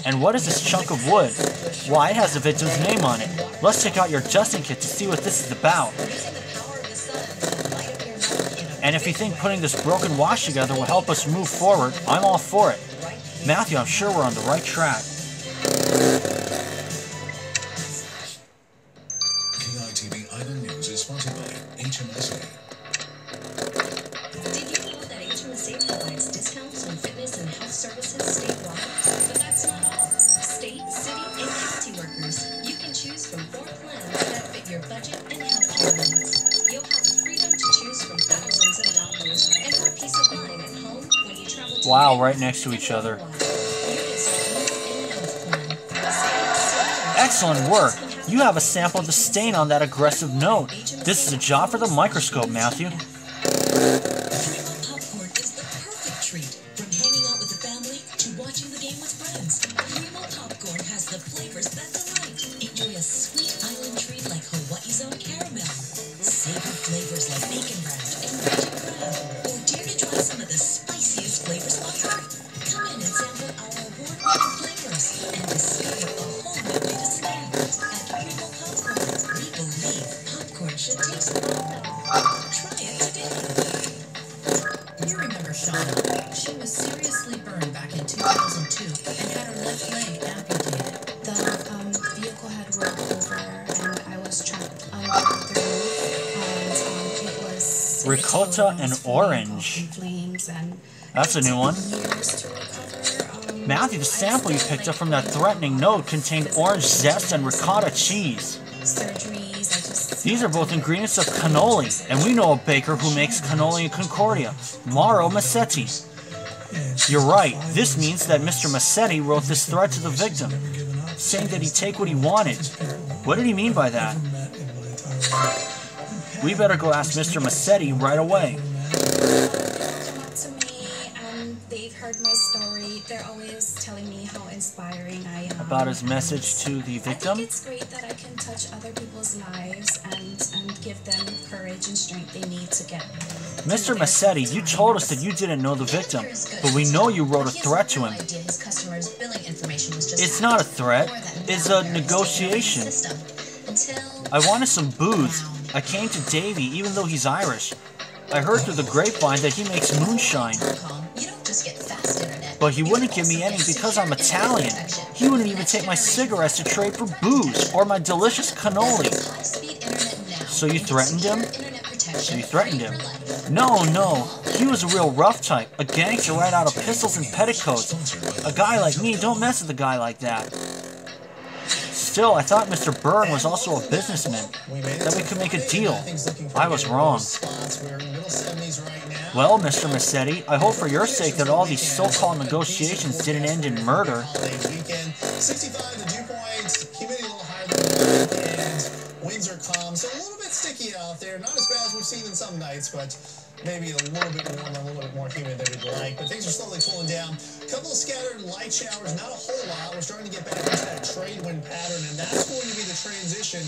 And what is this chunk of wood? Why, it has the victim's name on it. Let's take out your dusting kit to see what this is about. And if you think putting this broken watch together will help us move forward, I'm all for it. Matthew, I'm sure we're on the right track. KITV Island News is sponsored by HMSA. Did you know that HMSA provides discounts on fitness and health services statewide? But that's not all. State, city, and county workers, you can choose from 4 plans that fit your budget and healthcare needs. You'll have freedom to choose from thousands of dollars and more peace of mind at home when you travel to Right next to each other. Excellent work. You have a sample of the stain on that aggressive note. This is a job for the microscope, Matthew. Popcorn is the perfect treat. From hanging out with the family to watching the game with friends, Primo Popcorn has the flavors that delight. Enjoy a sweet island Shauna. She was seriously burned back in 2002 and had her left leg amputated. The vehicle had rolled over and I was trapped under the roof and it was Ricotta and orange. flames and That's a new one. years to recover. Matthew, the sample you picked up from that threatening note contained orange zest and ricotta cheese. Surgeries, I just These are both ingredients of cannoli, and we know a baker who makes cannoli in Concordia, Mauro Massetti. You're right, this means that Mr. Massetti wrote this threat to the victim, saying that he'd take what he wanted. What did he mean by that? We better go ask Mr. Massetti right away. come up to me and they've heard my story. They're always telling me how inspiring I am. About his message to the I victim? think it's great that I can touch other people's lives and give them courage and strength they need to get. Mr. Massetti, you told us that you didn't know the victim, but we know you wrote a threat to him. His customers' billing information was just It's not a threat, it's a negotiation. I wanted some booze. I came to Davey even though he's Irish. I heard through the grapevine that he makes moonshine. You don't just get fast internet. But he wouldn't give me any because I'm Italian. He wouldn't even take my cigarettes to trade for booze or my delicious cannoli. So you threatened him? So you threatened him? No, no. He was a real rough type. A gangster right out of pistols and petticoats. A guy like me, don't mess with a guy like that. Still, I thought Mr. Byrne was also a businessman. That we could make a deal. I was wrong. Well, Mr. Massetti, I hope for your sake that all these so-called negotiations didn't end in murder. 65 the dew points, humidity a little higher than and winds are calm, so a little bit sticky out there. Not as bad as we've seen in some nights, but maybe a little bit warmer, a little bit more humid than we'd like. But things are slowly cooling down. A couple of scattered light showers, not a whole lot. We're starting to get back into that trade wind pattern, and that's going to be the transition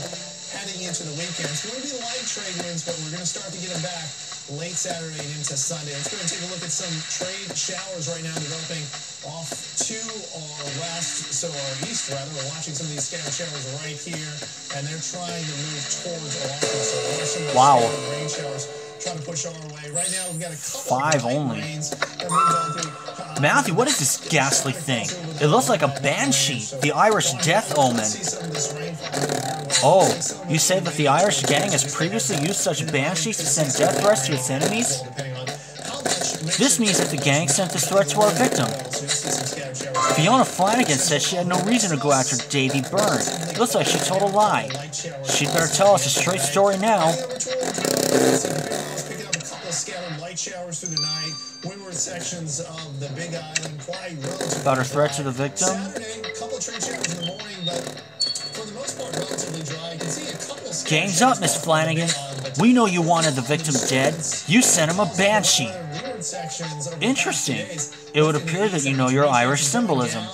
heading into the weekend. It's going to be light trade winds, but we're going to start to get them back late Saturday and into Sunday. Let's go and take a look at some trade showers right now developing off to our west, so our east rather. We're watching some of these scattered showers right here, and they're trying to move towards our office. So there's some of those scattered rain showers trying to push our way. Right now we've got a couple Five of only. rains that moved on through. Matthew, what is this ghastly thing? It looks like a banshee, the Irish death omen. Oh, you say that the Irish gang has previously used such banshees to send death threats to its enemies? This means that the gang sent this threat to our victim. Fiona Flanagan says she had no reason to go after Davy Byrne. Looks like she told a lie. She'd better tell us a straight story now. Showers through the night, windward sections of the Big Island, quite relatively About her threat to the victim? Saturday, a couple of trade showers in the morning, but for the most part, relatively dry. You can see a couple of Gang's up, Miss Flanagan. We know you wanted the victim dead. You sent him a banshee. Interesting. It would appear that you know your Irish symbolism.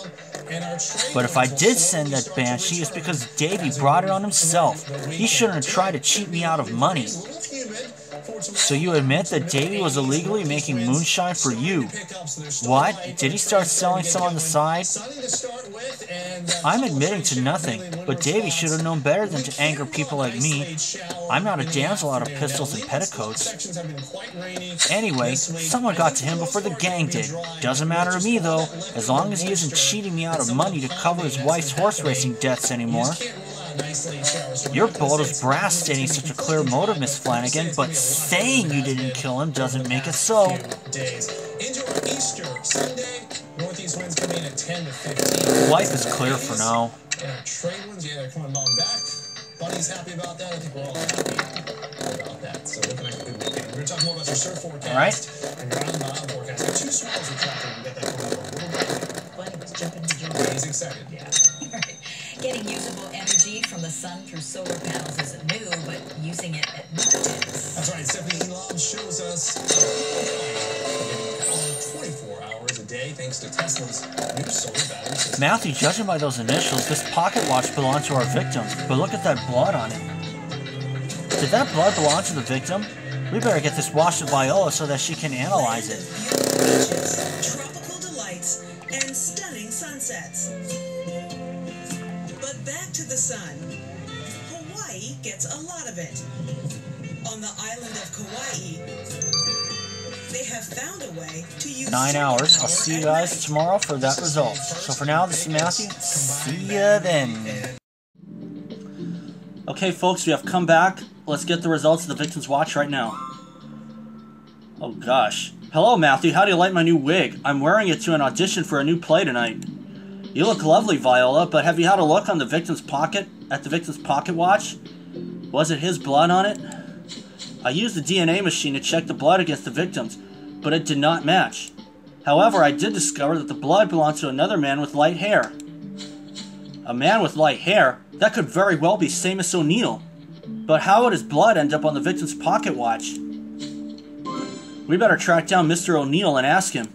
But if I did send that banshee, it's because Davy brought it on himself. He shouldn't have tried to cheat me out of money. So you admit that Davy was illegally making moonshine for you. What? Did he start selling some on the side? I'm admitting to nothing, but Davy should have known better than to anger people like me. I'm not a damsel out of pistols and petticoats. Anyway, someone got to him before the gang did. Doesn't matter to me though, as long as he isn't cheating me out of money to cover his wife's horse racing debts anymore. You're bold as brass stating such a clear motive, Miss Flanagan, but saying you didn't kill him doesn't make it so. Life is clear for now. Trade winds, yeah, they're coming on back. Buddy's happy about that. I think we're all happy about that. So looking at a good weekend. We're going to talk more about your surf forecast and ground mile forecast. Got two swells we're tracking. We got that coming up a little bit. Buddy was jumping to joy. He's excited. Yeah. Right. Getting usable energy from the sun through solar panels isn't new, but using it at night is. That's right. Stephanie Elam shows us 24 hours a day thanks to Tesla's new solar battery system. Matthew, judging by those initials, this pocket watch belonged to our victim, but look at that blood on it. Did that blood belong to the victim? We better get this watch to Viola so that she can analyze it. Beaches, tropical delights, and stunning sunsets. But back to the sun. Hawaii gets a lot of it. On the island of Kauai, they have found a way to use 9 hours. I'll see you guys tomorrow for that result. So for now, this is Matthew. See ya then. Okay, folks, we have come back. Let's get the results of the Victims Watch right now. Oh, gosh. Hello, Matthew. How do you like my new wig? I'm wearing it to an audition for a new play tonight. You look lovely, Viola, but have you had a look on the victim's pocket, at the victim's pocket watch? Was it his blood on it? I used the DNA machine to check the blood against the victims, but it did not match. However, I did discover that the blood belonged to another man with light hair. A man with light hair? That could very well be Seamus O'Neill. But how would his blood end up on the victim's pocket watch? We better track down Mr. O'Neill and ask him.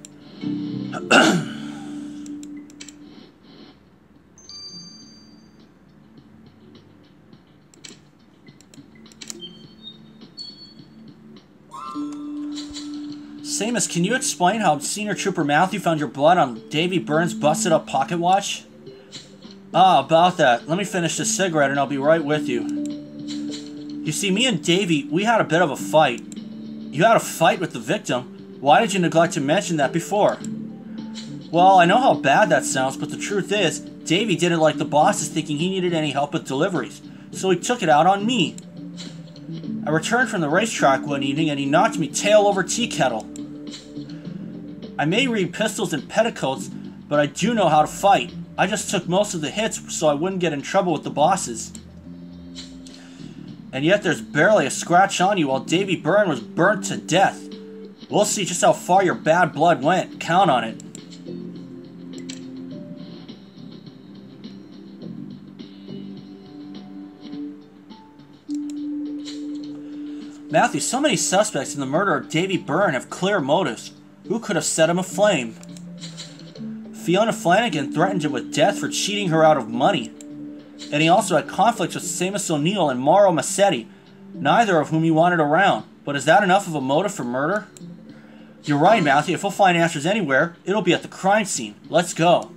Seamus, can you explain how Senior Trooper Matthew found your blood on Davy Byrne's busted-up pocket watch? Ah, about that. Let me finish this cigarette and I'll be right with you. You see, me and Davy, we had a bit of a fight. You had a fight with the victim? Why did you neglect to mention that before? Well, I know how bad that sounds, but the truth is, Davy didn't like the bosses thinking he needed any help with deliveries, so he took it out on me. I returned from the racetrack one evening and he knocked me tail over tea kettle. I may read pistols and petticoats, but I do know how to fight. I just took most of the hits so I wouldn't get in trouble with the bosses. And yet there's barely a scratch on you while Davy Byrne was burnt to death. We'll see just how far your bad blood went. Count on it. Matthew, so many suspects in the murder of Davy Byrne have clear motives. Who could have set him aflame? Fiona Flanagan threatened him with death for cheating her out of money. And he also had conflicts with Seamus O'Neill and Mauro Massetti, neither of whom he wanted around. But is that enough of a motive for murder? You're right, Matthew. If we'll find answers anywhere, it'll be at the crime scene. Let's go.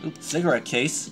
Oops, cigarette case.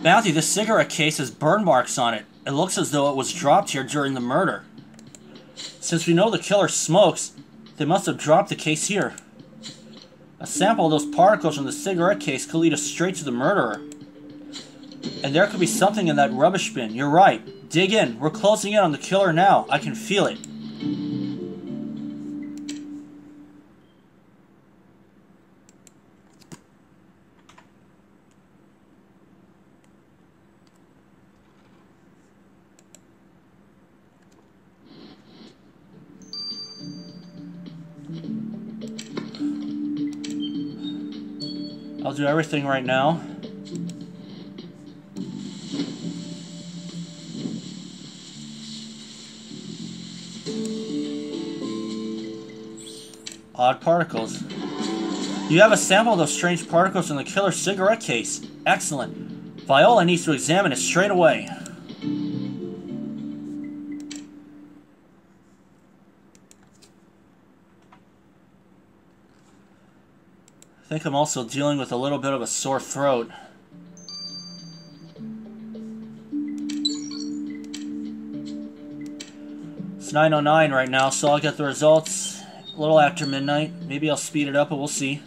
Matthew, this cigarette case has burn marks on it. It looks as though it was dropped here during the murder. Since we know the killer smokes, they must have dropped the case here. A sample of those particles from the cigarette case could lead us straight to the murderer. And there could be something in that rubbish bin. You're right. Dig in. We're closing in on the killer now. I can feel it. I'll do everything right now. Odd particles. You have a sample of those strange particles from the killer's cigarette case. Excellent. Viola needs to examine it straight away. I think I'm also dealing with a little bit of a sore throat. It's 9:09 right now, so I'll get the results a little after midnight. Maybe I'll speed it up, but we'll see.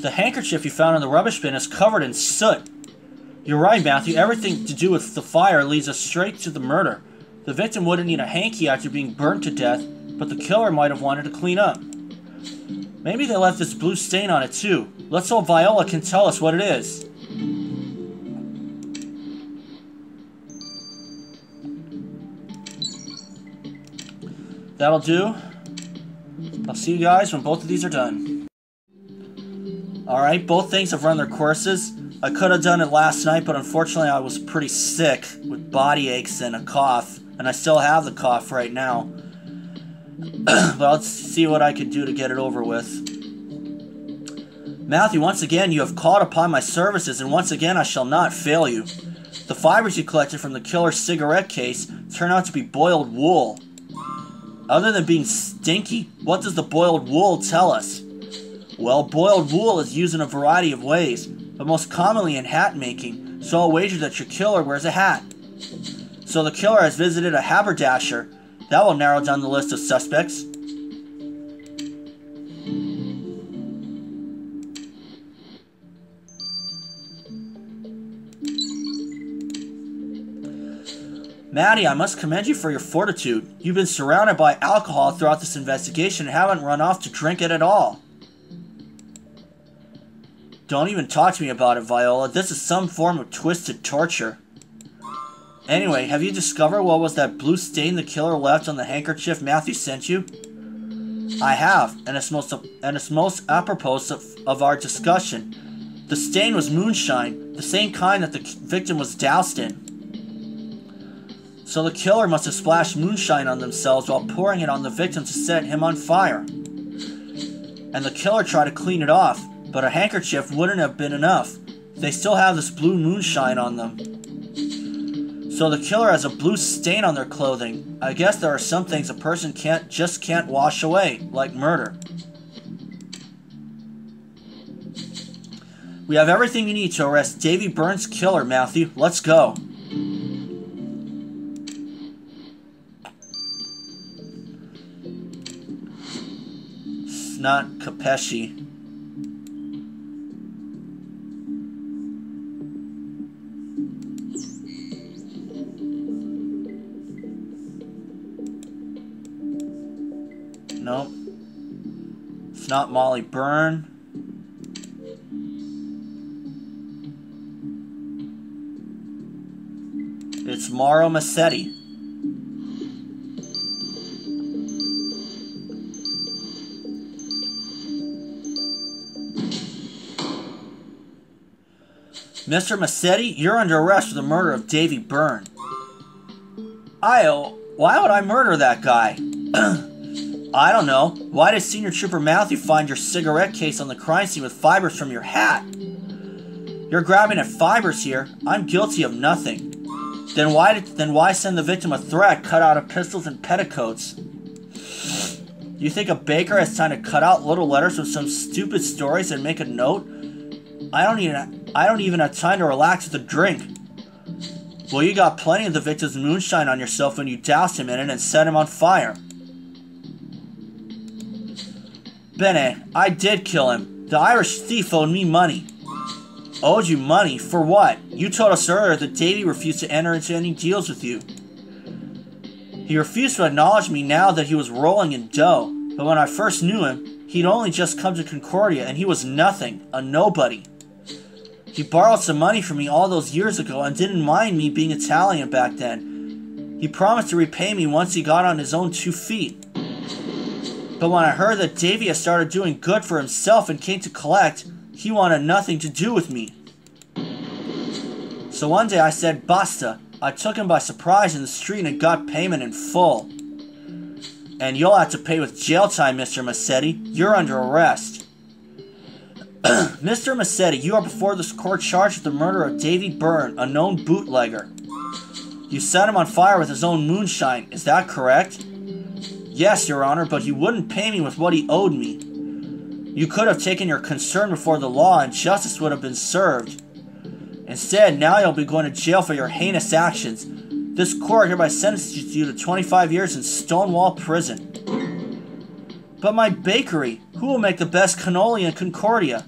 The handkerchief you found in the rubbish bin is covered in soot. You're right, Matthew. Everything to do with the fire leads us straight to the murder. The victim wouldn't need a hanky after being burnt to death, but the killer might have wanted to clean up. Maybe they left this blue stain on it too. Let's hope Viola can tell us what it is. That'll do. I'll see you guys when both of these are done. Alright, both things have run their courses. I could have done it last night, but unfortunately I was pretty sick with body aches and a cough. And I still have the cough right now. But let's see what I can do to get it over with. Matthew, once again you have called upon my services, and once again I shall not fail you. The fibers you collected from the killer's cigarette case turn out to be boiled wool. Other than being stinky, what does the boiled wool tell us? Well, boiled wool is used in a variety of ways, but most commonly in hat making, so I'll wager that your killer wears a hat. So the killer has visited a haberdasher. That will narrow down the list of suspects. Maddie, I must commend you for your fortitude. You've been surrounded by alcohol throughout this investigation and haven't run off to drink it at all. Don't even talk to me about it, Viola. This is some form of twisted torture. Anyway, have you discovered what was that blue stain the killer left on the handkerchief Matthew sent you? I have, and it's most apropos of our discussion. The stain was moonshine, the same kind that the victim was doused in. So the killer must have splashed moonshine on themselves while pouring it on the victim to set him on fire. And the killer tried to clean it off, but a handkerchief wouldn't have been enough. They still have this blue moonshine on them. So the killer has a blue stain on their clothing. I guess there are some things a person just can't wash away, like murder. We have everything you need to arrest Davy Byrne's killer, Matthew. Let's go. Snot Capeshi. Nope. It's not Molly Byrne. It's Mauro Massetti. Mr. Massetti, you're under arrest for the murder of Davy Byrne. Why would I murder that guy? I don't know. Why did Senior Trooper Matthew find your cigarette case on the crime scene with fibers from your hat? You're grabbing at fibers here. I'm guilty of nothing. Then why send the victim a threat cut out of pistols and petticoats? You think a baker has time to cut out little letters with some stupid stories and make a note? I don't even have time to relax with a drink. Well, you got plenty of the victim's moonshine on yourself when you doused him in it and set him on fire. Bene, I did kill him. The Irish thief owed me money. Owed you money? For what? You told us earlier that Davy refused to enter into any deals with you. He refused to acknowledge me now that he was rolling in dough, but when I first knew him, he'd only just come to Concordia and he was nothing, a nobody. He borrowed some money from me all those years ago and didn't mind me being Italian back then. He promised to repay me once he got on his own 2 feet. But when I heard that Davy had started doing good for himself and came to collect, he wanted nothing to do with me. So one day I said basta. I took him by surprise in the street and got payment in full. And you'll have to pay with jail time, Mr. Massetti. You're under arrest. Mr. Massetti, you are before this court charged with the murder of Davy Byrne, a known bootlegger. You set him on fire with his own moonshine, is that correct? Yes, Your Honor, but he wouldn't pay me with what he owed me. You could have taken your concern before the law and justice would have been served. Instead, now you'll be going to jail for your heinous actions. This court hereby sentences you to 25 years in Stonewall Prison. But my bakery, who will make the best cannoli in Concordia?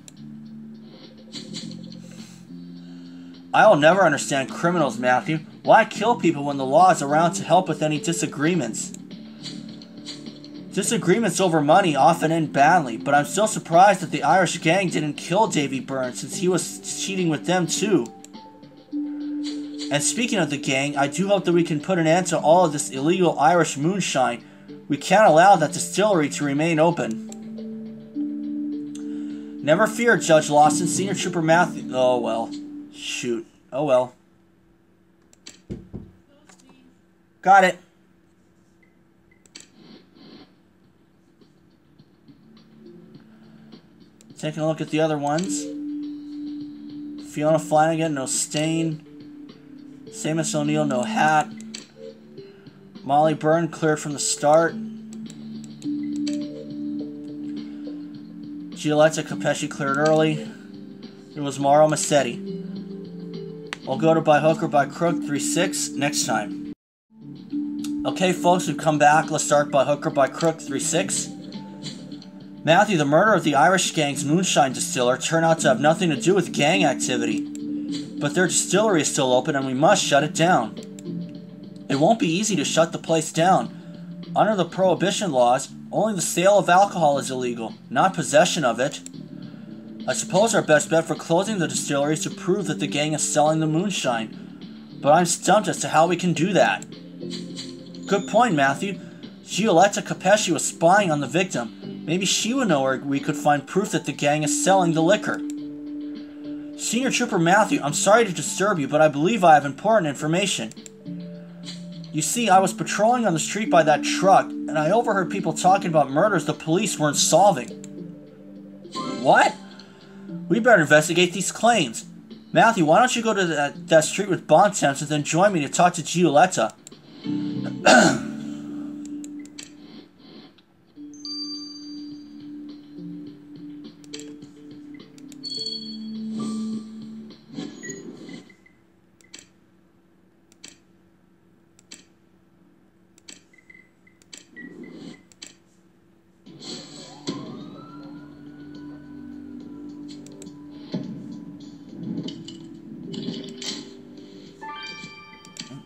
I'll never understand criminals, Matthew. Why kill people when the law is around to help with any disagreements? Disagreements over money often end badly, but I'm still surprised that the Irish gang didn't kill Davy Burns since he was cheating with them too. And speaking of the gang, I do hope that we can put an end to all of this illegal Irish moonshine. We can't allow that distillery to remain open. Never fear, Judge Lawson. Senior Trooper Matthew... Oh, well. Shoot. Oh, well. Got it. Taking a look at the other ones. Fiona Flanagan, no stain. Seamus O'Neill, no hat. Molly Byrne, cleared from the start. Giulietta Capesci cleared early. It was Mauro Massetti. We'll go to By Hook or By Crook 3-6 next time. Okay, folks, we've come back. Let's start By Hook or By Crook 3-6. Matthew, the murder of the Irish gang's moonshine distiller turned out to have nothing to do with gang activity. But their distillery is still open and we must shut it down. It won't be easy to shut the place down. Under the prohibition laws, only the sale of alcohol is illegal, not possession of it. I suppose our best bet for closing the distillery is to prove that the gang is selling the moonshine. But I'm stumped as to how we can do that. Good point, Matthew. Giulietta Capesci was spying on the victim. Maybe she would know where we could find proof that the gang is selling the liquor. Senior Trooper Matthew, I'm sorry to disturb you, but I believe I have important information. You see, I was patrolling on the street by that truck, and I overheard people talking about murders the police weren't solving. What? We better investigate these claims. Matthew, why don't you go to that street with Bontemps and then join me to talk to Giulietta?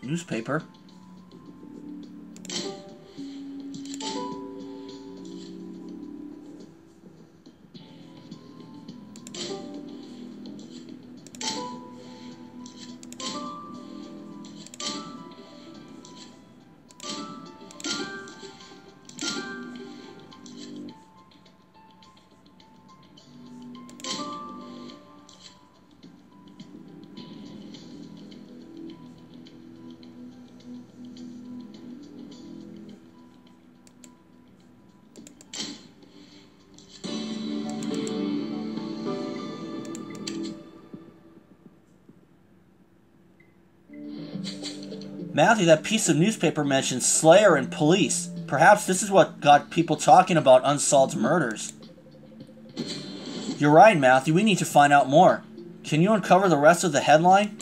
Newspaper. Matthew, that piece of newspaper mentioned Slayer and police. Perhaps this is what got people talking about unsolved murders. You're right, Matthew. We need to find out more. Can you uncover the rest of the headline?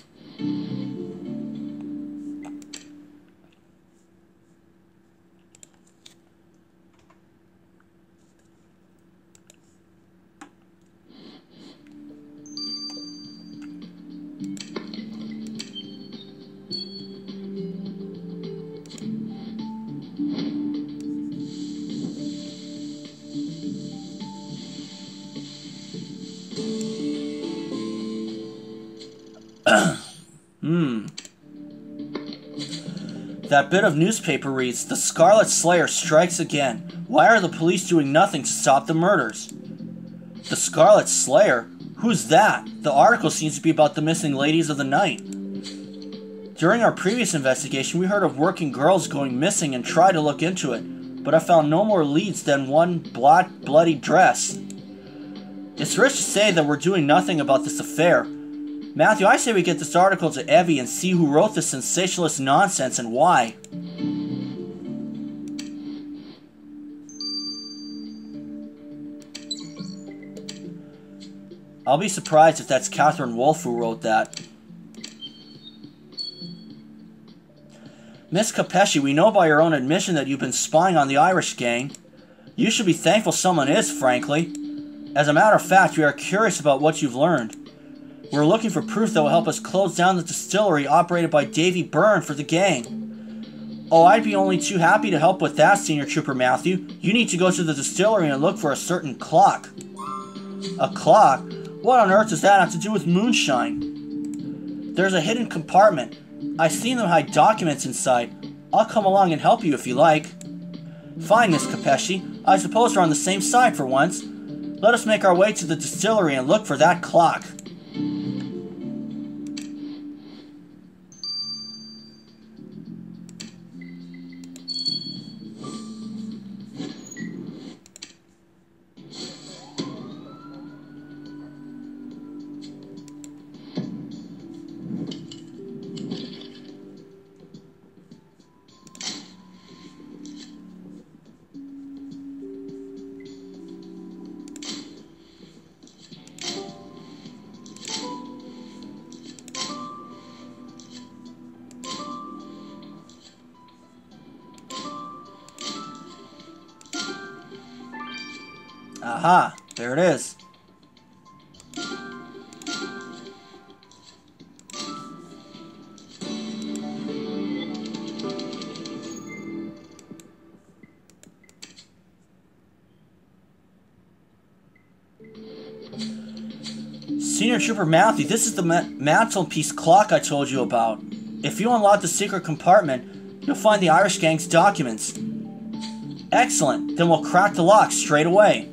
That bit of newspaper reads, "The Scarlet Slayer strikes again. Why are the police doing nothing to stop the murders?" The Scarlet Slayer? Who's that? The article seems to be about the missing ladies of the night. During our previous investigation, we heard of working girls going missing and tried to look into it, but I found no more leads than one bloody dress. It's rich to say that we're doing nothing about this affair. Matthew, I say we get this article to Evie and see who wrote this sensationalist nonsense and why. I'll be surprised if that's Catherine Wolfe who wrote that. Miss Capesci, we know by your own admission that you've been spying on the Irish gang. You should be thankful someone is, frankly. As a matter of fact, we are curious about what you've learned. We're looking for proof that will help us close down the distillery operated by Davy Byrne for the gang. Oh, I'd be only too happy to help with that, Senior Trooper Matthew. You need to go to the distillery and look for a certain clock. A clock? What on earth does that have to do with moonshine? There's a hidden compartment. I've seen them hide documents inside. I'll come along and help you if you like. Fine, Miss Capesci. I suppose we're on the same side for once. Let us make our way to the distillery and look for that clock. Aha, there it is. Senior Trooper Matthew, this is the mantelpiece clock I told you about. If you unlock the secret compartment, you'll find the Irish Gang's documents. Excellent, then we'll crack the lock straight away.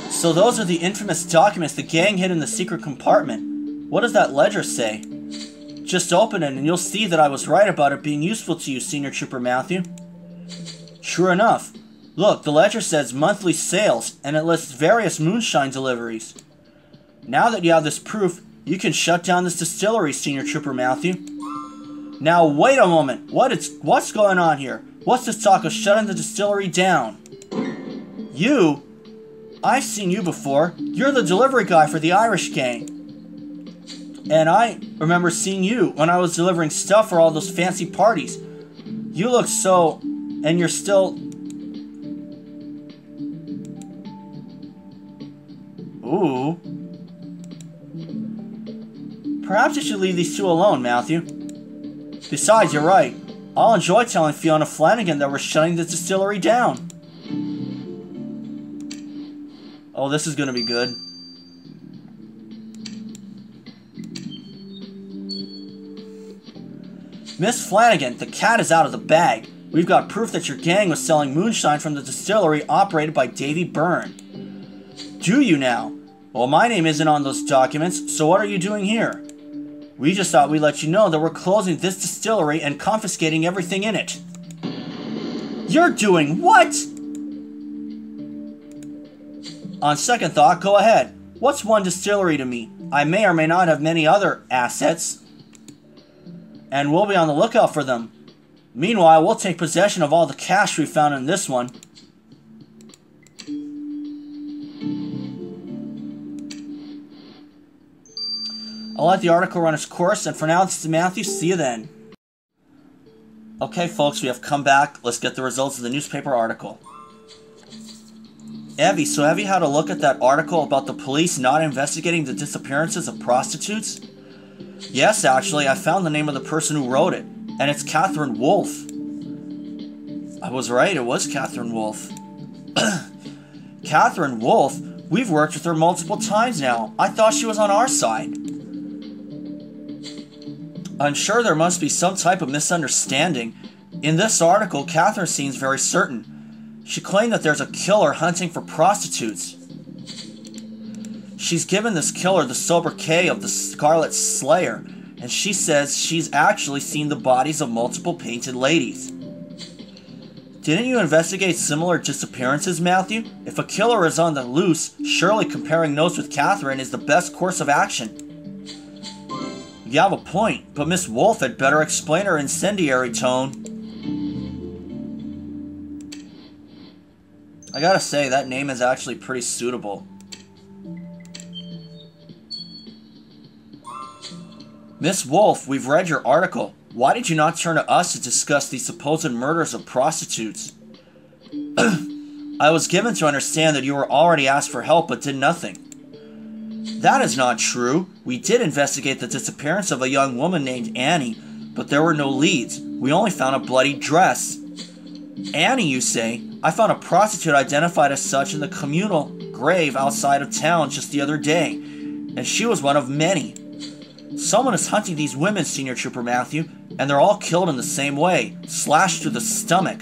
So those are the infamous documents the gang hid in the secret compartment. What does that ledger say? Just open it and you'll see that I was right about it being useful to you, Senior Trooper Matthew. Sure enough. Look, the ledger says monthly sales, and it lists various moonshine deliveries. Now that you have this proof, you can shut down this distillery, Senior Trooper Matthew. Now wait a moment. What's going on here? What's this talk of shutting the distillery down? You? I've seen you before. You're the delivery guy for the Irish Gang. And I remember seeing you when I was delivering stuff for all those fancy parties. You look so... and you're still... Ooh. Perhaps you should leave these two alone, Matthew. Besides, you're right. I'll enjoy telling Fiona Flanagan that we're shutting the distillery down. Oh, this is gonna be good. Miss Flanagan, the cat is out of the bag. We've got proof that your gang was selling moonshine from the distillery operated by Davy Byrne. Do you now? Well, my name isn't on those documents, so what are you doing here? We just thought we'd let you know that we're closing this distillery and confiscating everything in it. You're doing what? On second thought, go ahead. What's one distillery to me? I may or may not have many other assets. And we'll be on the lookout for them. Meanwhile, we'll take possession of all the cash we found in this one. I'll let the article run its course, and for now, this is Matthew. See you then. Okay, folks, we have come back. Let's get the results of the newspaper article. Evie, so have you had a look at that article about the police not investigating the disappearances of prostitutes? Yes, actually, I found the name of the person who wrote it, and it's Catherine Wolfe. I was right, it was Catherine Wolfe. Catherine Wolfe? We've worked with her multiple times now. I thought she was on our side. I'm sure there must be some type of misunderstanding. In this article, Catherine seems very certain. She claimed that there's a killer hunting for prostitutes. She's given this killer the sobriquet of the Scarlet Slayer, and she says she's actually seen the bodies of multiple painted ladies. Didn't you investigate similar disappearances, Matthew? If a killer is on the loose, surely comparing notes with Catherine is the best course of action. You have a point, but Miss Wolf had better explain her incendiary tone. I gotta say, that name is actually pretty suitable. Miss Wolf, we've read your article. Why did you not turn to us to discuss the supposed murders of prostitutes? I was given to understand that you were already asked for help but did nothing. That is not true. We did investigate the disappearance of a young woman named Annie, but there were no leads. We only found a bloody dress. Annie, you say? I found a prostitute identified as such in the communal grave outside of town just the other day, and she was one of many. Someone is hunting these women, Senior Trooper Matthew, and they're all killed in the same way, slashed through the stomach.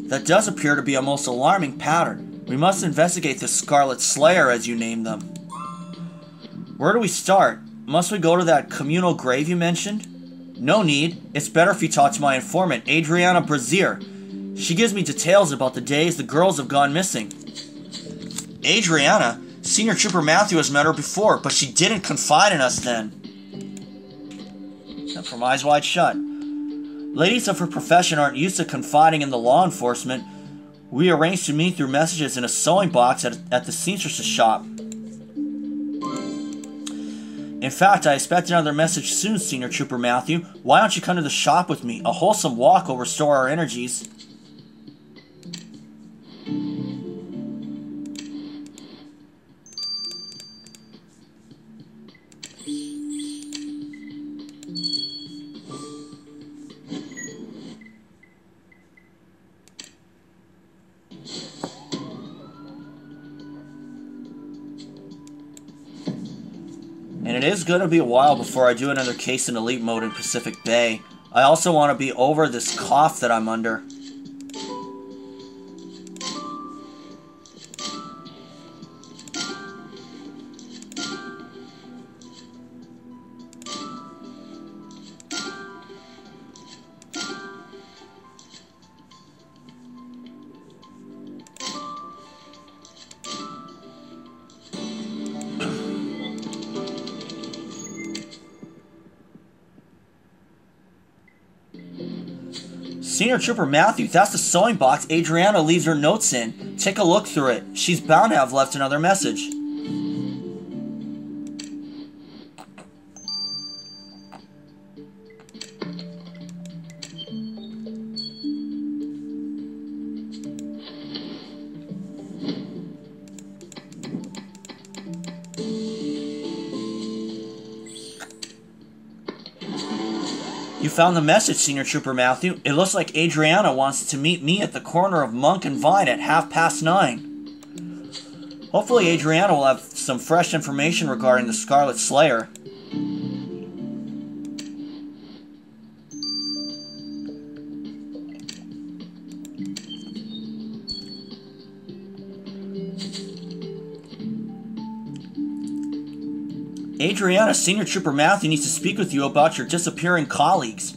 That does appear to be a most alarming pattern. We must investigate the Scarlet Slayer, as you name them. Where do we start? Must we go to that communal grave you mentioned? No need. It's better if you talk to my informant, Adriana Brazier. She gives me details about the days the girls have gone missing. Adriana? Senior Trooper Matthew has met her before, but she didn't confide in us then. From Eyes Wide Shut. Ladies of her profession aren't used to confiding in the law enforcement. We arranged to meet through messages in a sewing box at the seamstress's shop. In fact, I expect another message soon, Senior Trooper Matthew. Why don't you come to the shop with me? A wholesome walk will restore our energies. And it is going to be a while before I do another case in Elite Mode in Pacific Bay. I also want to be over this cough that I'm under. Senior Trooper Matthew, that's the sewing box Adriana leaves her notes in. Take a look through it. She's bound to have left another message. You found the message, Senior Trooper Matthew. It looks like Adriana wants to meet me at the corner of Monk and Vine at 9:30. Hopefully Adriana will have some fresh information regarding the Scarlet Slayer. Adriana, Senior Trooper Matthew needs to speak with you about your disappearing colleagues.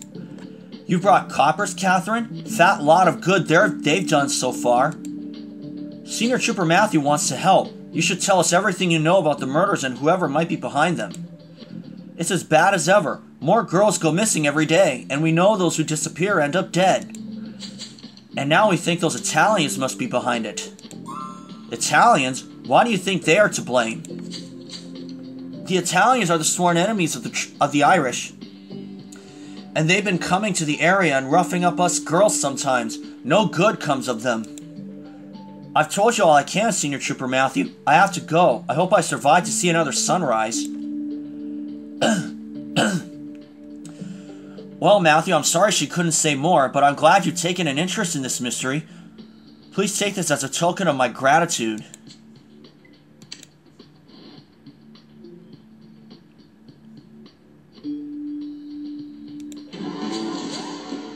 You brought coppers, Catherine? Fat lot of good they've done so far. Senior Trooper Matthew wants to help. You should tell us everything you know about the murders and whoever might be behind them. It's as bad as ever. More girls go missing every day, and we know those who disappear end up dead. And now we think those Italians must be behind it. Italians? Why do you think they are to blame? The Italians are the sworn enemies of the Irish. And they've been coming to the area and roughing up us girls sometimes. No good comes of them. I've told you all I can, Senior Trooper Matthew. I have to go. I hope I survive to see another sunrise. Well, Matthew, I'm sorry she couldn't say more, but I'm glad you've taken an interest in this mystery. Please take this as a token of my gratitude.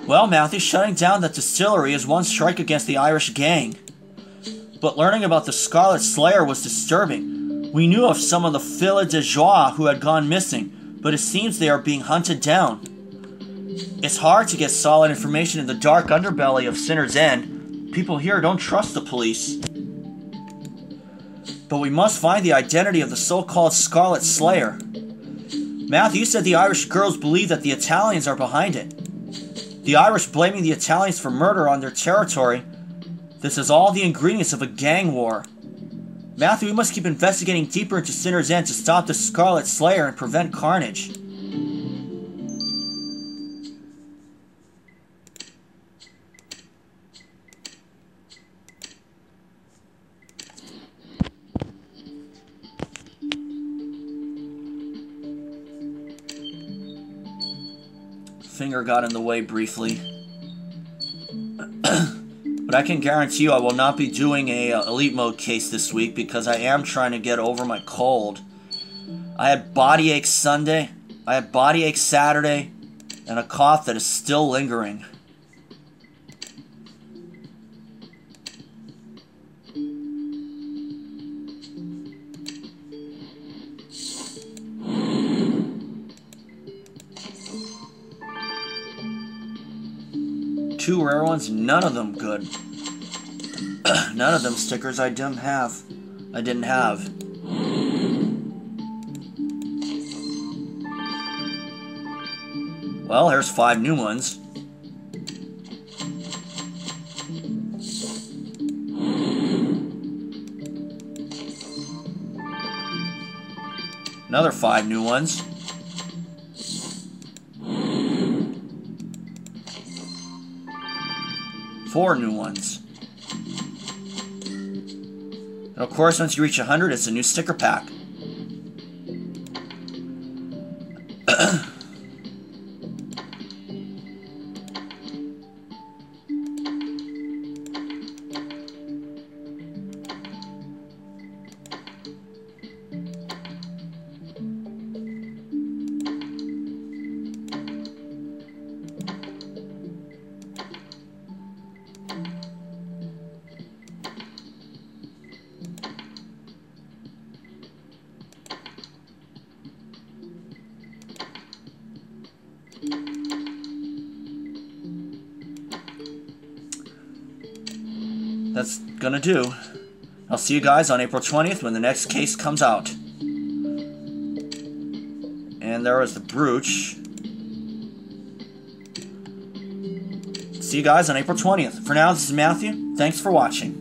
Well, Matthew, shutting down that distillery is one strike against the Irish gang. But learning about the Scarlet Slayer was disturbing. We knew of some of the filles de joie who had gone missing, but it seems they are being hunted down. It's hard to get solid information in the dark underbelly of Sinner's End. People here don't trust the police. But we must find the identity of the so-called Scarlet Slayer. Matthew said the Irish girls believe that the Italians are behind it. The Irish blaming the Italians for murder on their territory. This is all the ingredients of a gang war. Matthew, we must keep investigating deeper into Sinner's End to stop the Scarlet Slayer and prevent carnage. Finger got in the way briefly. But I can guarantee you I will not be doing a Elite Mode case this week because I am trying to get over my cold. I had body ache Sunday, I had body ache Saturday, and a cough that is still lingering. Two rare ones, none of them good. None of them stickers I didn't have. Well, here's 5 new ones. Another 5 new ones. Four new ones. And of course, once you reach 100, it's a new sticker pack. That's gonna do. I'll see you guys on April 20th when the next case comes out. And there was the brooch. See you guys on April 20th. For now, this is Matthew. Thanks for watching.